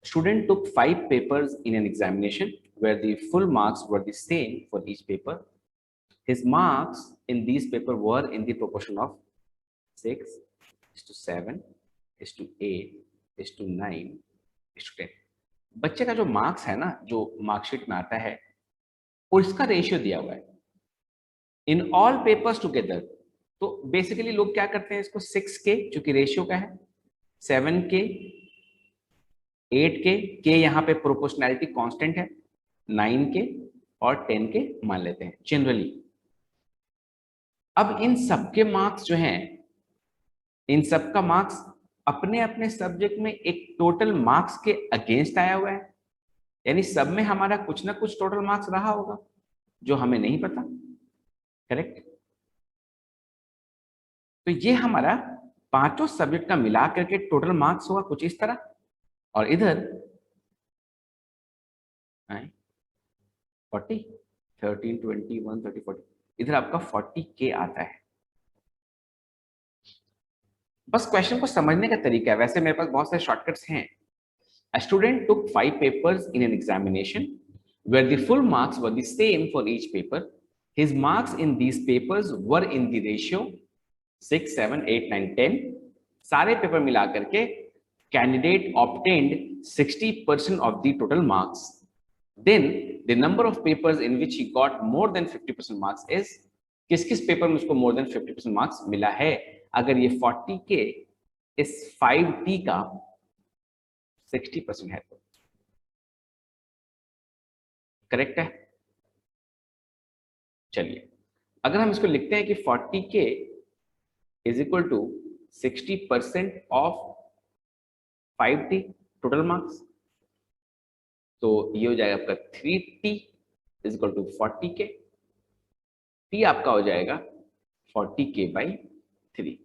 A: Student took 5 papers in an examination where the full marks were the same for each paper. His marks in these papers were in the proportion of 6:7:8:9:10। बच्चे का जो मार्क्स है ना, जो मार्कशीट में आता है, और इसका रेशियो दिया हुआ है इन ऑल पेपर्स टुगेदर। तो बेसिकली लोग क्या करते हैं, इसको 6K चूंकि रेशियो का है, 7K, 8K यहाँ पे प्रोपोर्शनैलिटी कांस्टेंट है, 9K और 10K मान लेते हैं जनरली। अब इन सबके मार्क्स जो हैं, इन सबका मार्क्स अपने अपने सब्जेक्ट में एक टोटल मार्क्स के अगेंस्ट आया हुआ है, यानी सब में हमारा कुछ ना कुछ टोटल मार्क्स रहा होगा जो हमें नहीं पता। करेक्ट? तो ये हमारा पांचों सब्जेक्ट का मिला करके टोटल मार्क्स होगा कुछ इस तरह, और इधर 40, 13, 21, 30, 40, इधर आपका 40K आता है। बस क्वेश्चन को समझने का तरीका है, वैसे मेरे पास बहुत सारे शॉर्टकट्स हैं। A student took 5 papers in an examination where the full marks were the same for each paper. His marks in these papers were in the ratio 6, 7, 8, 9, 10. सारे पेपर मिला करके candidate obtained 60% of the total marks. Then the number of papers in which he got more than 50% marks is, किस-किस paper में उसको more than 50% marks मिला है? अगर ये 40K इस 5T का 60% है तो करेक्ट है। चलिए, अगर हम इसको लिखते हैं कि 40K is equal to 60% of 5T total marks, तो ये हो जाएगा आपका 3T is equal to 40K। T आपका हो जाएगा 40K बाई 3।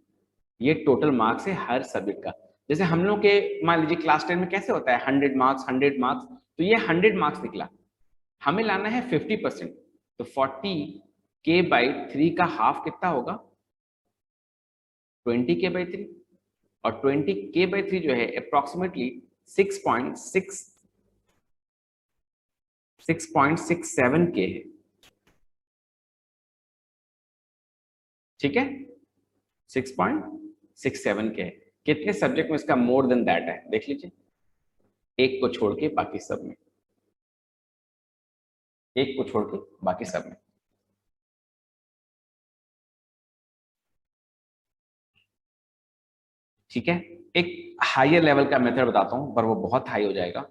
A: ये टोटल मार्क्स है हर सब्जेक्ट का। जैसे हम लोग के मान लीजिए क्लास 10 में कैसे होता है 100 मार्क्स 100 मार्क्स, तो ये 100 मार्क्स निकला, हमें लाना है 50%, तो 40K बाई 3 का हाफ कितना होगा 20K बाई 3, और 20K बाई 3 जो है अप्रोक्सीमेटली 6.67K है। ठीक है, 6.67K है। कितने सब्जेक्ट में इसका मोर देन दैट है देख लीजिए, एक को छोड़ के बाकी सब में, एक को छोड़ के बाकी सब में। ठीक है, एक हायर लेवल का मेथड बताता हूं, पर वो बहुत हाई हो जाएगा।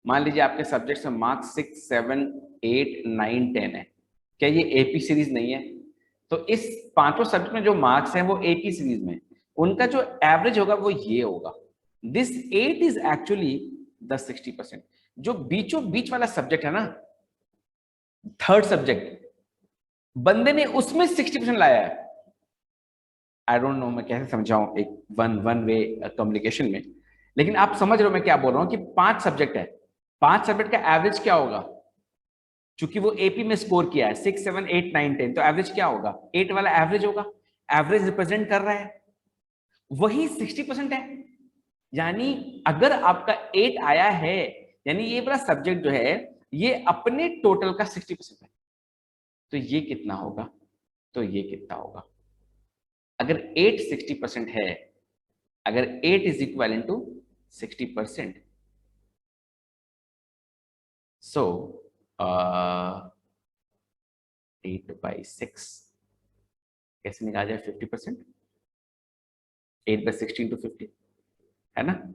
A: मान लीजिए आपके सब्जेक्ट्स में मार्क्स 6, 7, 8, 9, 10 है, क्या ये एपी सीरीज नहीं है? तो इस पांचों सब्जेक्ट में जो मार्क्स हैं वो एपी सीरीज में, उनका जो एवरेज होगा वो ये होगा। This 8 is actually the 60%। जो बीचों बीच वाला सब्जेक्ट है ना, थर्ड सब्जेक्ट, बंदे ने उसमें 60% लाया है। आई डोंट नो मैं कैसे समझाऊं एक वन वे कम्युनिकेशन में, लेकिन आप समझ रहे हो मैं क्या बोल रहा हूं कि 5 सब्जेक्ट है, 5 सब्जेक्ट का एवरेज क्या होगा? चूंकि वो एपी में स्कोर किया है 6, 7, 8, 9, 10, तो एवरेज क्या होगा? 8 वाला एवरेज होगा। एवरेज रिप्रेजेंट कर रहा है, वही 60% है। यानी अगर आपका 8 आया है, यानी ये वाला सब्जेक्ट जो है ये अपने टोटल का 60% है। तो ये कितना होगा? तो ये कितना होगा? अगर 8 60% है, अगर 8 इज इक्वल टू 60%, सो 8/6 कैसे निकाला जाए 50%? 8/16 इंटू 50 है ना।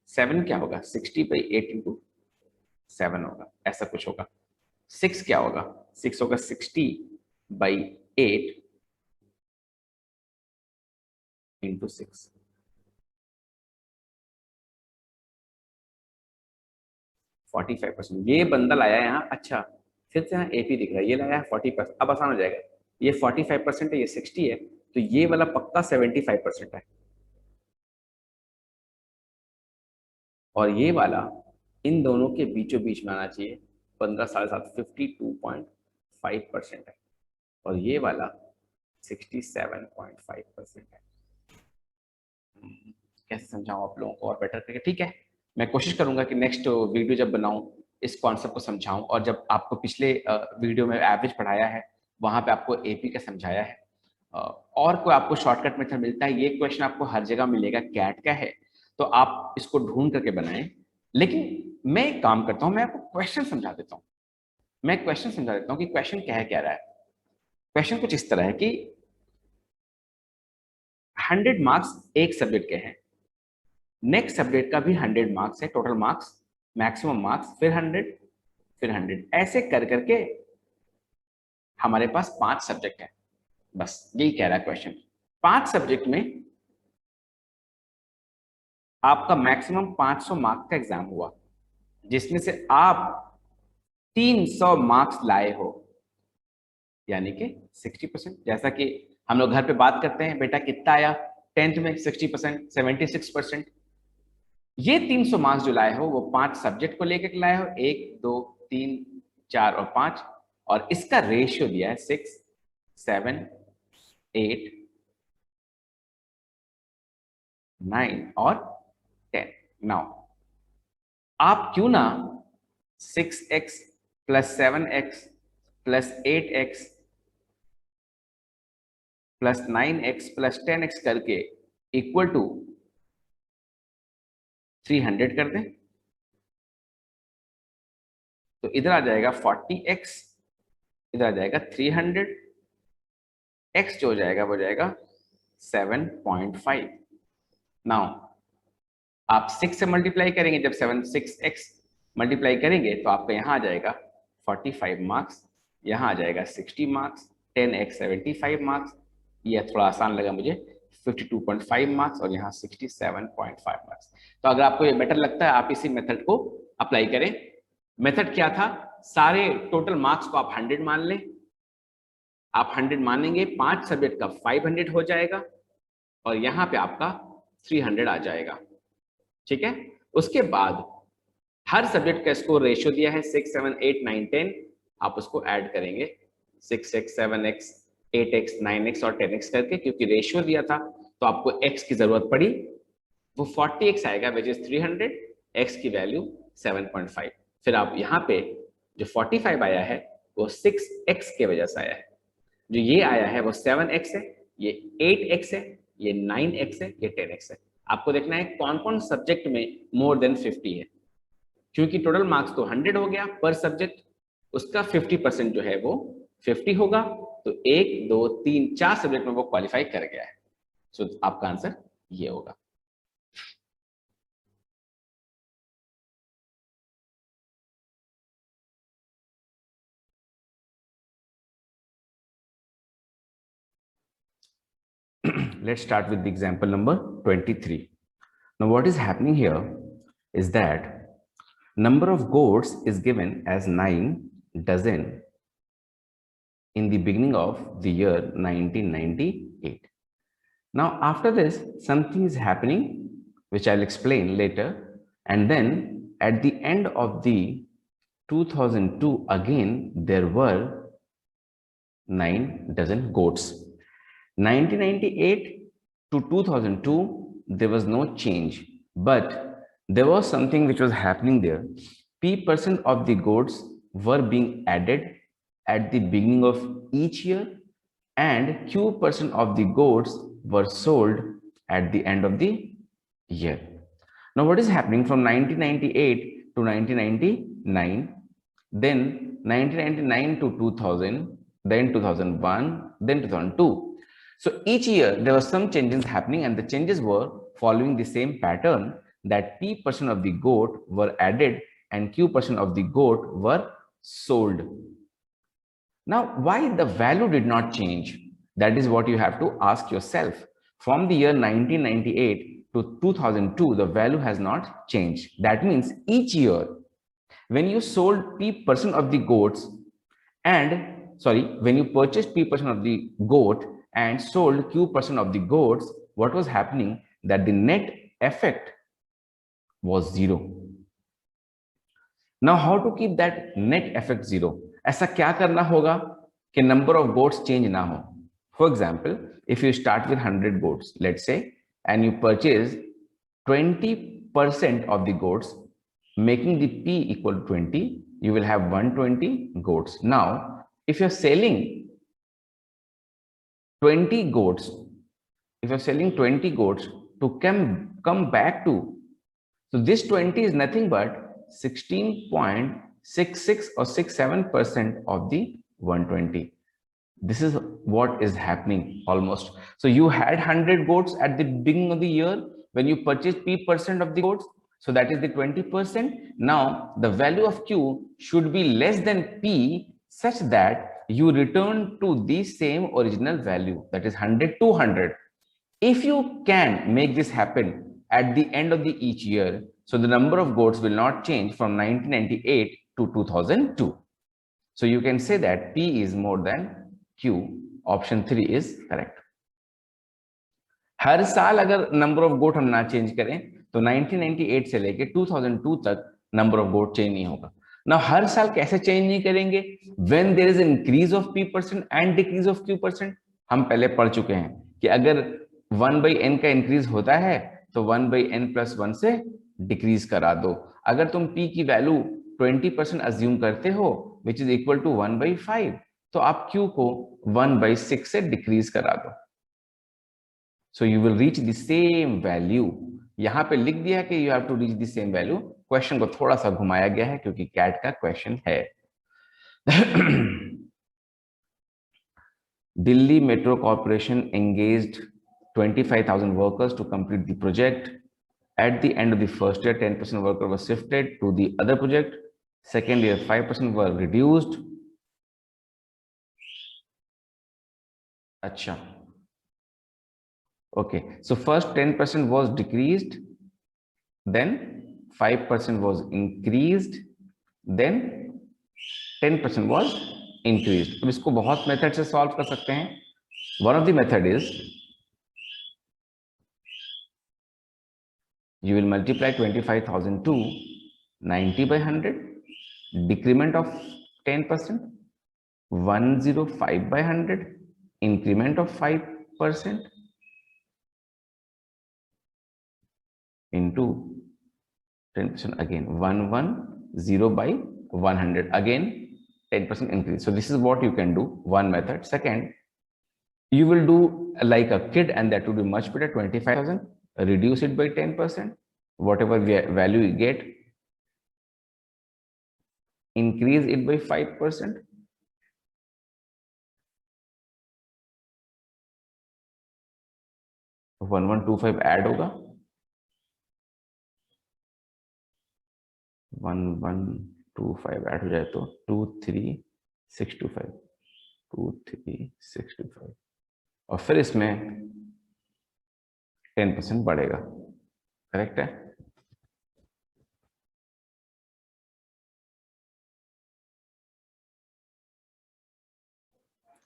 A: 7 क्या होगा? 60/8 इंटू 7 होगा, ऐसा कुछ होगा। 6 क्या होगा? 6 होगा 60/8 इंटू 6। 45% ये बंदा लाया है यहाँ। अच्छा, फिर से यहाँ एपी दिख रहा है, ये लाया है 40%। अब आसान हो जाएगा, ये 45% है, ये 60 है, तो ये वाला पक्का 75% है, और ये वाला इन दोनों के बीचों बीच में आना चाहिए। 15 साढ़े 7 52.5% है, और ये वाला 67.5% है। कैसे समझाऊं आप लोगों को और बेटर करके? ठीक है, मैं कोशिश करूंगा कि नेक्स्ट वीडियो जब बनाऊं इस कॉन्सेप्ट को समझाऊं, और जब आपको पिछले वीडियो में एवरेज पढ़ाया है वहां पे आपको एपी का समझाया है, और कोई आपको शॉर्टकट मेथड मिलता है, ये क्वेश्चन आपको हर जगह मिलेगा, कैट का है, तो आप इसको ढूंढ करके बनाएं। लेकिन मैं एक काम करता हूं, मैं आपको क्वेश्चन समझा देता हूं। मैं क्वेश्चन समझा देता हूं कि क्वेश्चन कह रहा है। क्वेश्चन कुछ इस तरह है कि 100 मार्क्स एक सब्जेक्ट के हैं, नेक्स्ट सब्जेक्ट का भी 100 मार्क्स है, टोटल मार्क्स, मैक्सिमम मार्क्स, फिर 100, फिर 100, ऐसे कर करके हमारे पास 5 सब्जेक्ट है। बस यही कह रहा है क्वेश्चन। 5 सब्जेक्ट में आपका मैक्सिमम 500 मार्क्स का एग्जाम हुआ, जिसमें से आप 300 मार्क्स लाए हो, यानी कि 60%। जैसा कि हम लोग घर पे बात करते हैं, बेटा कितना आया 10th में? 60%, 76%। ये 300 मार्क्स जो लाए हो वो 5 सब्जेक्ट को लेकर लाए हो, 1, 2, 3, 4 और 5, और इसका रेशियो दिया है 6, 7, 8, 9 और 10। नाउ आप क्यों ना 6x plus 7x plus 8x plus 9x plus 10x करके इक्वल टू 300 कर दें, तो इधर आ जाएगा 40x, इधर आ जाएगा 300, x जो हो जाएगा वो जाएगा 7.5। नाउ आप 6 से मल्टीप्लाई करेंगे, जब 6x मल्टीप्लाई करेंगे तो आपका यहाँ आ जाएगा 45 मार्क्स, यहाँ आ जाएगा 60 मार्क्स, 10x 75 मार्क्स, ये थोड़ा आसान लगा मुझे, 52.5 मार्क्स, और यहाँ 67.5 मार्क्स। तो अगर आपको ये बेटर लगता है आप इसी मेथड को अप्लाई करें। मेथड क्या था? सारे टोटल मार्क्स को आप 100 मान लें, आप 100 मानेंगे, 5 सब्जेक्ट का 500 हो जाएगा, और यहाँ पे आपका 300 आ जाएगा। ठीक है, उसके बाद हर सब्जेक्ट का स्कोर रेशियो दिया है 6, 7, 8, 9, 10, आप उसको ऐड करेंगे 6x, 7x, 8x, 9x और 10x करके, क्योंकि रेशियो दिया था तो आपको x की जरूरत पड़ी, वो 40x आएगा विच इज 300, x की वैल्यू 7.5। फिर आप यहाँ पे जो 45 आया है वो 6x के वजह से आया है, जो ये आया है वो 7x है, ये 8x है, ये 9x है, ये 10x है। आपको देखना है कौन कौन सब्जेक्ट में मोर देन 50 है, क्योंकि टोटल मार्क्स तो 100 हो गया पर सब्जेक्ट, उसका 50% जो है वो 50 होगा, तो 1 2 3 4 सब्जेक्ट में वो क्वालिफाई कर गया है। सो आपका आंसर ये होगा। Let's start with the example number 23. Now what is happening here is that number of goats is given as 9 dozen in the beginning of the year 1998. Now after this, something is happening which I'll explain later, and then at the end of the 2002 again there were 9 dozen goats. 1998 to 2002 there was no change, but there was something which was happening there. P% of the goats were being added at the beginning of each year, and Q% of the goats were sold at the end of the year. Now what is happening from 1998 to 1999, then 1999 to 2000, then 2001, then 2002. So each year there were some changes happening, and the changes were following the same pattern, that P% of the goat were added and Q% of the goat were sold. Now, why the value did not change? That is what you have to ask yourself. From the year 1998 to 2002, the value has not changed. That means each year, when you sold P% of the goats when you purchased P% of the goat and sold Q% of the goats, what was happening? That the net effect was 0. Now, how to keep that net effect 0? ऐसा क्या करना होगा कि number of goats change ना हो? For example, if you start with 100 goats, let's say, and you purchase 20% of the goats, making the P equal to 20, you will have 120 goats. Now, if you're selling 20 goats, if you're selling 20 goats to come back to, so this 20 is nothing but 16.66 or 67% of the 120. This is what is happening almost. So you had 100 goats at the beginning of the year when you purchased P% of the goats. So that is the 20%. Now the value of Q should be less than P such that you return to the same original value, that is 100 to 100. If you can make this happen at the end of the each year, so the number of goats will not change from 1998 to 2002. So you can say that P is more than Q. Option 3 is correct. हर साल अगर number of goat हम ना change करें तो 1998 से लेके 2002 तक number of goat change नहीं होगा ना। हर साल कैसे चेंज नहीं करेंगे? When there is increase of P% and decrease of Q%। हम पहले पढ़ चुके हैं कि अगर 1/n का इंक्रीज होता है तो 1/n+1 से डिक्रीज करा दो। अगर तुम P की वैल्यू 20% अज्यूम करते हो विच इज इक्वल टू 1/5, तो आप Q को 1/6 से डिक्रीज करा दो। So you will reach the same value. यहाँ पे लिख दिया है कि you have to reach the same value. Question को थोड़ा सा घुमाया गया है क्योंकि कैट का क्वेश्चन है। Delhi Metro Corporation engaged 25,000 workers to complete the project. At the end of the first year, 10% worker was shifted to the other project. Second year, 5% were reduced. अच्छा, okay, so first 10% was decreased, then 5% was increased, then 10% was increased. अब इसको बहुत method से solve कर सकते हैं। One of the method is you will multiply 25,000 to 90/100, decrement of 10%, 105/100, increment of 5%, into 10% again, 110/100, again 10% increase. So this is what you can do, one method. Second, you will do like a kid, and that would be much better, 25,000. reduce it by 10%, whatever value you get, increase it by 5%, तो 1125 add होगा, 1125 add हो जाए तो 23625, 23625, और फिर इसमें 10% बढ़ेगा, correct है?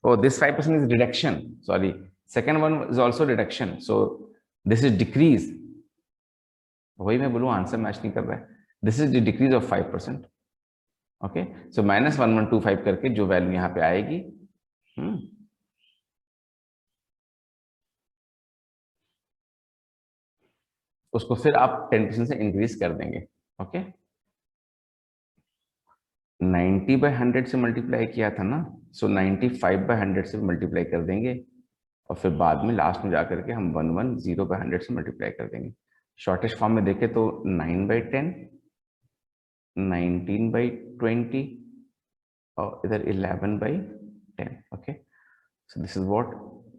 A: Oh, this 5% is reduction. Sorry, second one is also reduction. So this is decrease. वही मैं बोलूँ, आंसर मैच नहीं कर रहा है. This is the decrease of 5%. Okay, so minus 1125 करके जो वैल्यू यहाँ पे आएगी, उसको फिर आप 10% से इंक्रीज कर देंगे. ओके, 90/100 से मल्टीप्लाई किया था ना, सो 95/100 से मल्टीप्लाई कर देंगे, और फिर बाद में लास्ट में जाकर के हम 110/100 से मल्टीप्लाई कर देंगे. शॉर्टेस्ट फॉर्म में देखें तो 9/10, 19/20, और इधर 11/10. Okay, so this is what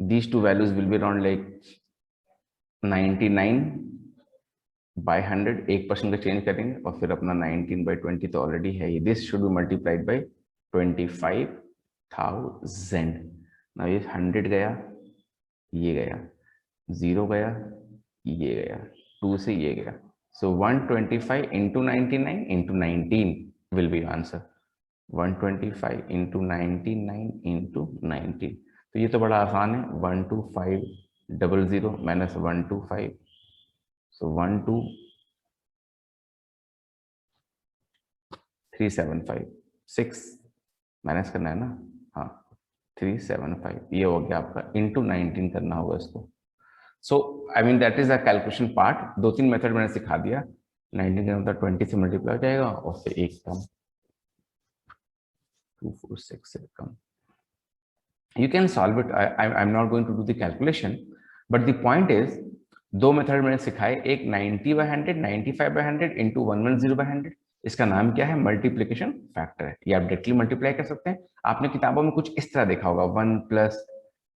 A: these two values will be around like 99/100, 1% का चेंज करेंगे, और फिर अपना 19/20 तो ऑलरेडी है ही. This should be multiplied by 25,000. ना ये 100 गया, ये गया, 0 गया, ये गया, 2 से ये गया, सो 125 into 99 into 19 will be answer. 125 into 99 into 19. तो ये तो बड़ा आसान है. 12500 माइनस 125, सो 12375, माइनस करना है ना, हाँ 375, ये हो गया आपका. इंटू 19 करना होगा इसको. So I mean that is the calculation part. 2-3 method मैंने सिखा दिया. 19 का मतलब 20 से मल्टीप्लाई हो जाएगा, और फिर एक कम, 246 से कम. You can solve it. I'm not going to do the calculation, but the point is, दो मेथड मैंने सिखाए. एक 90/100, 95/100 इंटू 110/100. इसका नाम क्या है? मल्टीप्लीकेशन फैक्टर है. ये आप डायरेक्टली मल्टीप्लाई कर सकते हैं. आपने किताबों में कुछ इस तरह देखा होगा, 1 +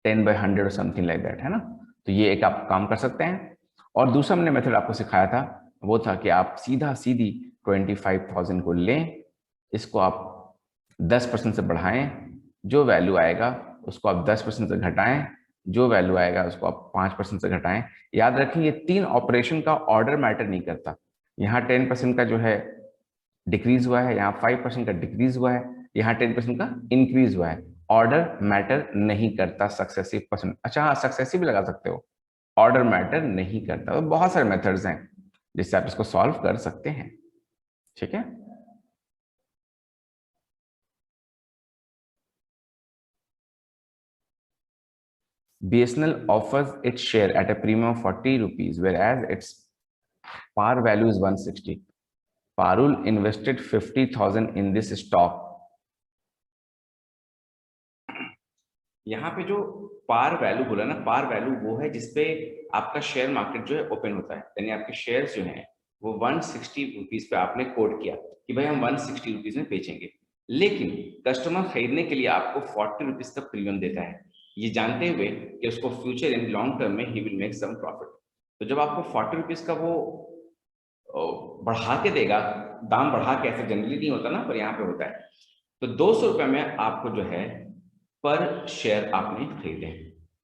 A: 10/100 और समथिंग लाइक दैट, है ना. तो ये एक आप काम कर सकते हैं. और दूसरा मैंने मेथड आपको सिखाया था, वो था कि आप सीधा सीधी 25,000 को लें, इसको आप 10% से बढ़ाएं, जो वैल्यू आएगा उसको आप 10% से घटाएं, जो वैल्यू आएगा उसको आप 5% से घटाएं. याद रखें, ये 3 ऑपरेशन का ऑर्डर मैटर नहीं करता. यहाँ 10% का जो है डिक्रीज हुआ है, यहाँ 5% का डिक्रीज हुआ है, यहाँ 10% का इंक्रीज हुआ है. ऑर्डर मैटर नहीं करता सक्सेसिव परसेंट. अच्छा हाँ, सक्सेसिव भी लगा सकते हो, ऑर्डर मैटर नहीं करता. तो बहुत सारे मेथड्स हैं जिससे आप इसको सॉल्व कर सकते हैं. ठीक है. BSNL offers its share at a premium of 40 rupees, whereas its par value is 160. Parul invested 50,000 in this stock. यहाँ पे जो पार वैल्यू बोला ना, पार वैल्यू वो है जिसपे आपका शेयर मार्केट जो है ओपन होता है. यानी आपके शेयर्स जो हैं वो 160 रुपीज पे आपने कोट किया कि भाई हम 160 रुपीज में बेचेंगे, लेकिन कस्टमर खरीदने के लिए आपको 40 रुपीज का प्रीमियम देता है, ये जानते हुए कि उसको फ्यूचर इन लॉन्ग टर्म में he will make some profit. तो जब आपको 40 रुपीज का वो बढ़ा के देगा, दाम बढ़ा के, ऐसे जनरली नहीं होता ना, पर यहाँ पे होता है, तो 200 रुपये में आपको जो है पर शेयर आपने खरीदे.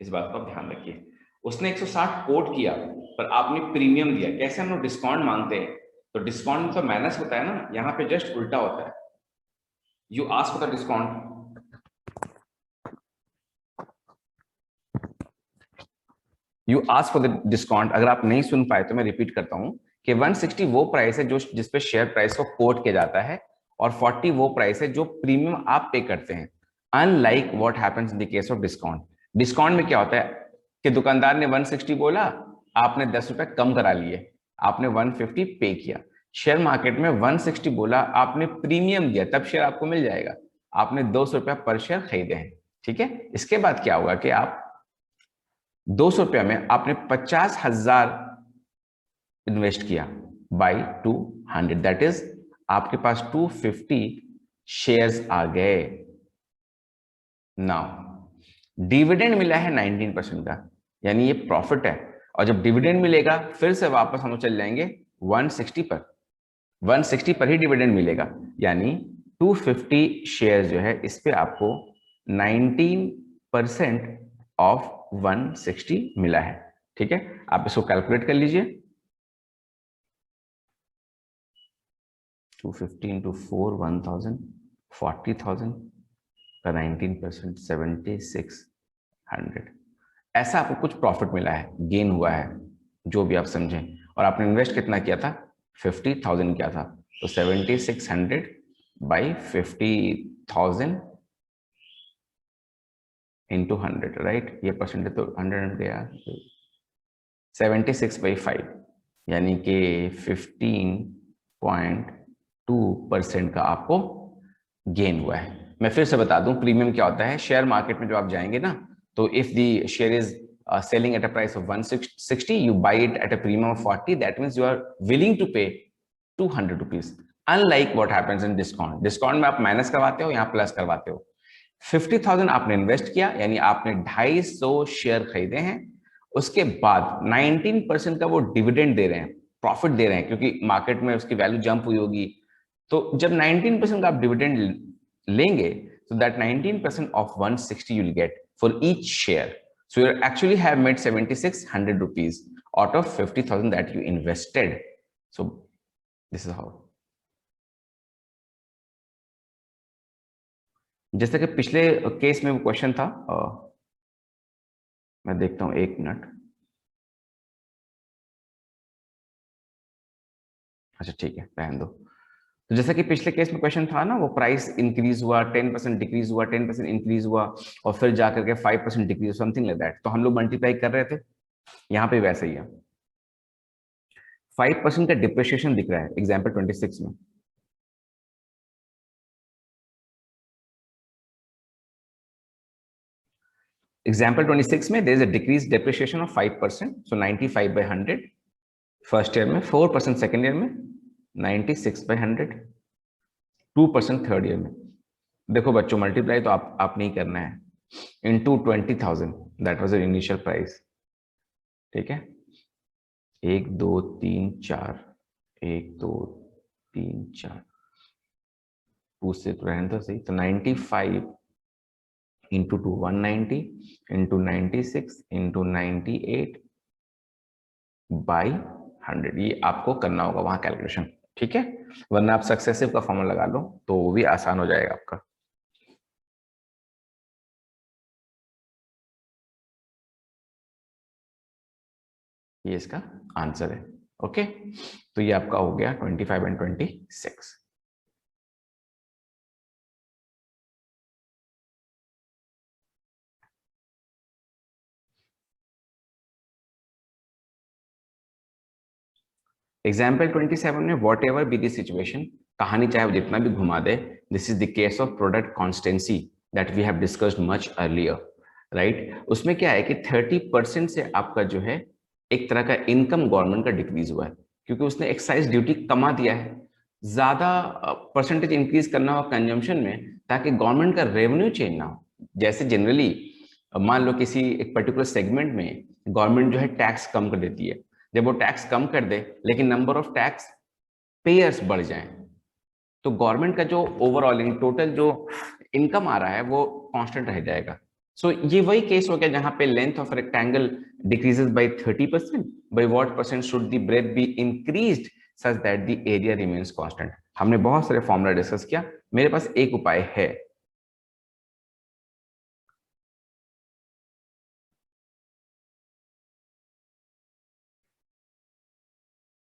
A: इस बात को आप ध्यान रखिए. उसने 160 कोट किया, पर आपने प्रीमियम दिया. कैसे हम लोग डिस्काउंट मांगते हैं, तो डिस्काउंट में तो माइनस होता है ना, यहाँ पे जस्ट उल्टा होता है. You ask for the discount, you ask for the discount. अगर आप नहीं सुन पाए तो मैं रिपीट करता हूं कि 160 वो प्राइस है जो जिसपे शेयर प्राइस को कोट किया जाता है, और 40 वो प्राइस है जो प्रीमियम आप पे करते हैं. Unlike what happens in the case of discount. Discount में क्या होता है कि दुकानदार ने 160 बोला, आपने 10 रुपए कम करा लिए, आपने 150 पे किया. शेयर मार्केट में 160 बोला, आपने प्रीमियम दिया, तब शेयर आपको मिल जाएगा. आपने 200 रुपया पर शेयर खरीदे हैं. ठीक है. इसके बाद क्या होगा कि आप 200 रुपया में आपने 50,000 इन्वेस्ट किया बाय 200, दैट इज आपके पास 250 शेयर्स आ गए। नाउ डिविडेंड मिला है 19% का, यानी ये प्रॉफिट है। और जब डिविडेंड मिलेगा फिर से वापस हम चल जाएंगे 160 पर, 160 पर ही डिविडेंड मिलेगा, यानी 250 शेयर जो है इस पे आपको 19% ऑफ 160 मिला है। ठीक है, आप इसको कैलकुलेट कर लीजिए। 250 इंटू 4 1000, 40,000 का 19% 7600, ऐसा आपको कुछ प्रॉफिट मिला है, गेन हुआ है, जो भी आप समझें। और आपने इन्वेस्ट कितना किया था? 50,000 किया था, तो 7600 बाई 50,000 इंटू 100, राइट? ये परसेंटेज तो 100 गया, 76/5, यानी कि 15.2% का आपको गेन हुआ है। मैं फिर से बता दूं प्रीमियम क्या होता है। शेयर मार्केट में जो आप जाएंगे ना, तो if the share is selling at a price of 160, you buy it at a premium of 40, that means you are willing to pay 200 rupees, unlike what happens in discount। Discount में आप minus करवाते हो, यहाँ plus करवाते हो। 50,000 आपने invest किया, यानी आपने 250 शेयर खरीदे हैं, उसके बाद 19% का वो डिविडेंड दे रहे हैं, प्रॉफिट दे रहे हैं, क्योंकि मार्केट में उसकी वैल्यू जंप हुई होगी। तो जब 19% का आप डिविडेंड लेंगे, so that 19% of 160 you'll get for each share. So you actually have made 7,600 rupees out of 50,000 that you invested. So this is how. जैसे कि पिछले केस में वो क्वेश्चन था, मैं देखता हूं, एक मिनट। अच्छा ठीक है, रहने दो। तो जैसा कि पिछले केस में क्वेश्चन था ना, वो प्राइस इंक्रीज हुआ, 10% डिक्रीज हुआ, 10% इंक्रीज हुआ, और फिर जाकर के 5% डिक्रीज, समथिंग लाइक दैट। तो हम लोग मल्टीप्लाई कर रहे थे, यहाँ पे वैसे ही है। 5% का डिप्रिशिएशन दिख रहा है एग्जाम्पल 26 में। Example 26 में there is a decreased depreciation of 5%, so 95/100 first year में, 4% सेकेंड ईयर में, 96/100, 2% थर्ड ईयर में। देखो बच्चों, मल्टीप्लाई तो आप नहीं करना है, into 20,000, that was the initial price. ठीक है, 1 2 3 4, 1 2 3 4, 2 से तो रहने दो सही। तो 95 इंटू 2 190, इंटू 96 इंटू 98 बाई 100, ये आपको करना होगा वहां कैलकुलेशन। ठीक है, वरना आप सक्सेसिव का फॉर्मूला लगा लो तो वो भी आसान हो जाएगा आपका। ये इसका आंसर है। ओके, तो ये आपका हो गया 25 एंड 26। एग्जाम्पल 27 में whatever be the situation, कहानी चाहे वो जितना भी घुमा दे, this is the case of product constancy that we have discussed much earlier, right. उसमें क्या है कि 30% से आपका जो है एक तरह का इनकम गवर्नमेंट का डिक्रीज हुआ है, क्योंकि उसने एक्साइज ड्यूटी कमा दिया है। ज्यादा परसेंटेज इंक्रीज करना हो कंजम्पशन में, ताकि गवर्नमेंट का रेवेन्यू चेंज ना हो। जैसे जनरली मान लो किसी एक पर्टिकुलर सेगमेंट में गवर्नमेंट जो है टैक्स कम कर देती है, जब वो टैक्स कम कर दे लेकिन नंबर ऑफ टैक्स पेयर्स बढ़ जाएं, तो गवर्नमेंट का जो ओवरऑल टोटल जो इनकम आ रहा है वो कांस्टेंट रह जाएगा। सो ये वही केस हो गया जहां पे length of rectangle decreases by 30%, by what percent should the breadth be increased such that the area remains constant. हमने बहुत सारे फॉर्मूला डिस्कस किया, मेरे पास एक उपाय है।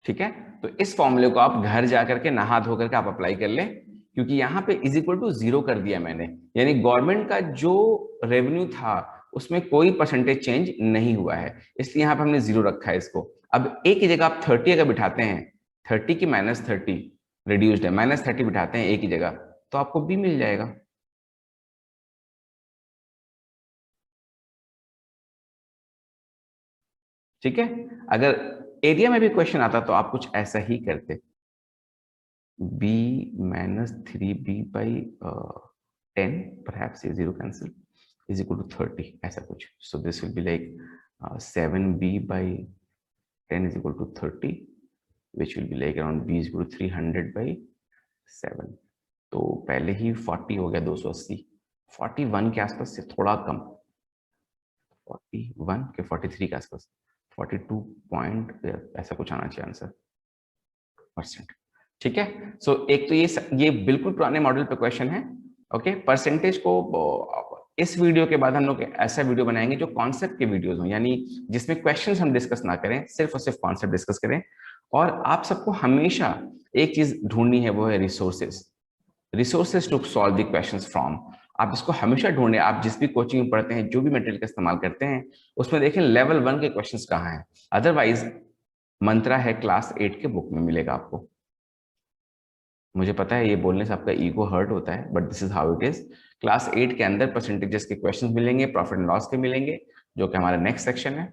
A: ठीक है, तो इस फॉर्मूले को आप घर जाकर के नहा धो करके आप अप्लाई कर ले, क्योंकि यहाँ पे इज इक्वल टू 0 कर दिया मैंने, यानी गवर्नमेंट का जो रेवेन्यू था उसमें कोई परसेंटेज चेंज नहीं हुआ है, इसलिए यहाँ पे हमने 0 रखा है इसको। अब एक ही जगह आप 30 अगर बिठाते हैं, 30 की -30 रिड्यूस्ड है, -30 बिठाते हैं एक ही जगह, तो आपको बी मिल जाएगा। ठीक है, अगर एरिया में भी क्वेश्चन आता तो आप कुछ ऐसा ही करते, b minus 3b by 10, perhaps ये 0 cancel, is equal to 30, ऐसा कुछ. So this will be like 7b by 10 is equal to 30, which will be like around b is equal to 300 by 7. तो पहले ही 40 हो गया, 280, 41 के आसपास से थोड़ा कम, 41 के 43 के आसपास, 42 पॉइंट ऐसा कुछ आना चाहिए आंसर %. ठीक है. सो एक तो ये बिल्कुल पुराने मॉडल पे क्वेश्चन है. ओके, परसेंटेज को इस वीडियो के बाद हम लोग ऐसा वीडियो बनाएंगे जो कॉन्सेप्ट के वीडियोस हो, यानी जिसमें क्वेश्चंस हम डिस्कस ना करें, सिर्फ और सिर्फ कॉन्सेप्ट डिस्कस करें. और आप सबको हमेशा एक चीज ढूंढनी है, वो है resources to solve the questions from. आप इसको हमेशा ढूंढें. आप जिस भी कोचिंग में पढ़ते हैं, जो भी मटेरियल का इस्तेमाल करते हैं, उसमें देखें लेवल 1 के क्वेश्चंस कहाँ हैं. अदरवाइज मंत्रा है क्लास 8 के बुक में मिलेगा आपको. मुझे पता है ये बोलने से आपका ईगो हर्ट होता है, but this is how it is. Class 8 के अंदर परसेंटेजेस के क्वेश्चंस मिलेंगे, प्रॉफिट एंड लॉस के मिलेंगे, जो कि हमारा नेक्स्ट सेक्शन है.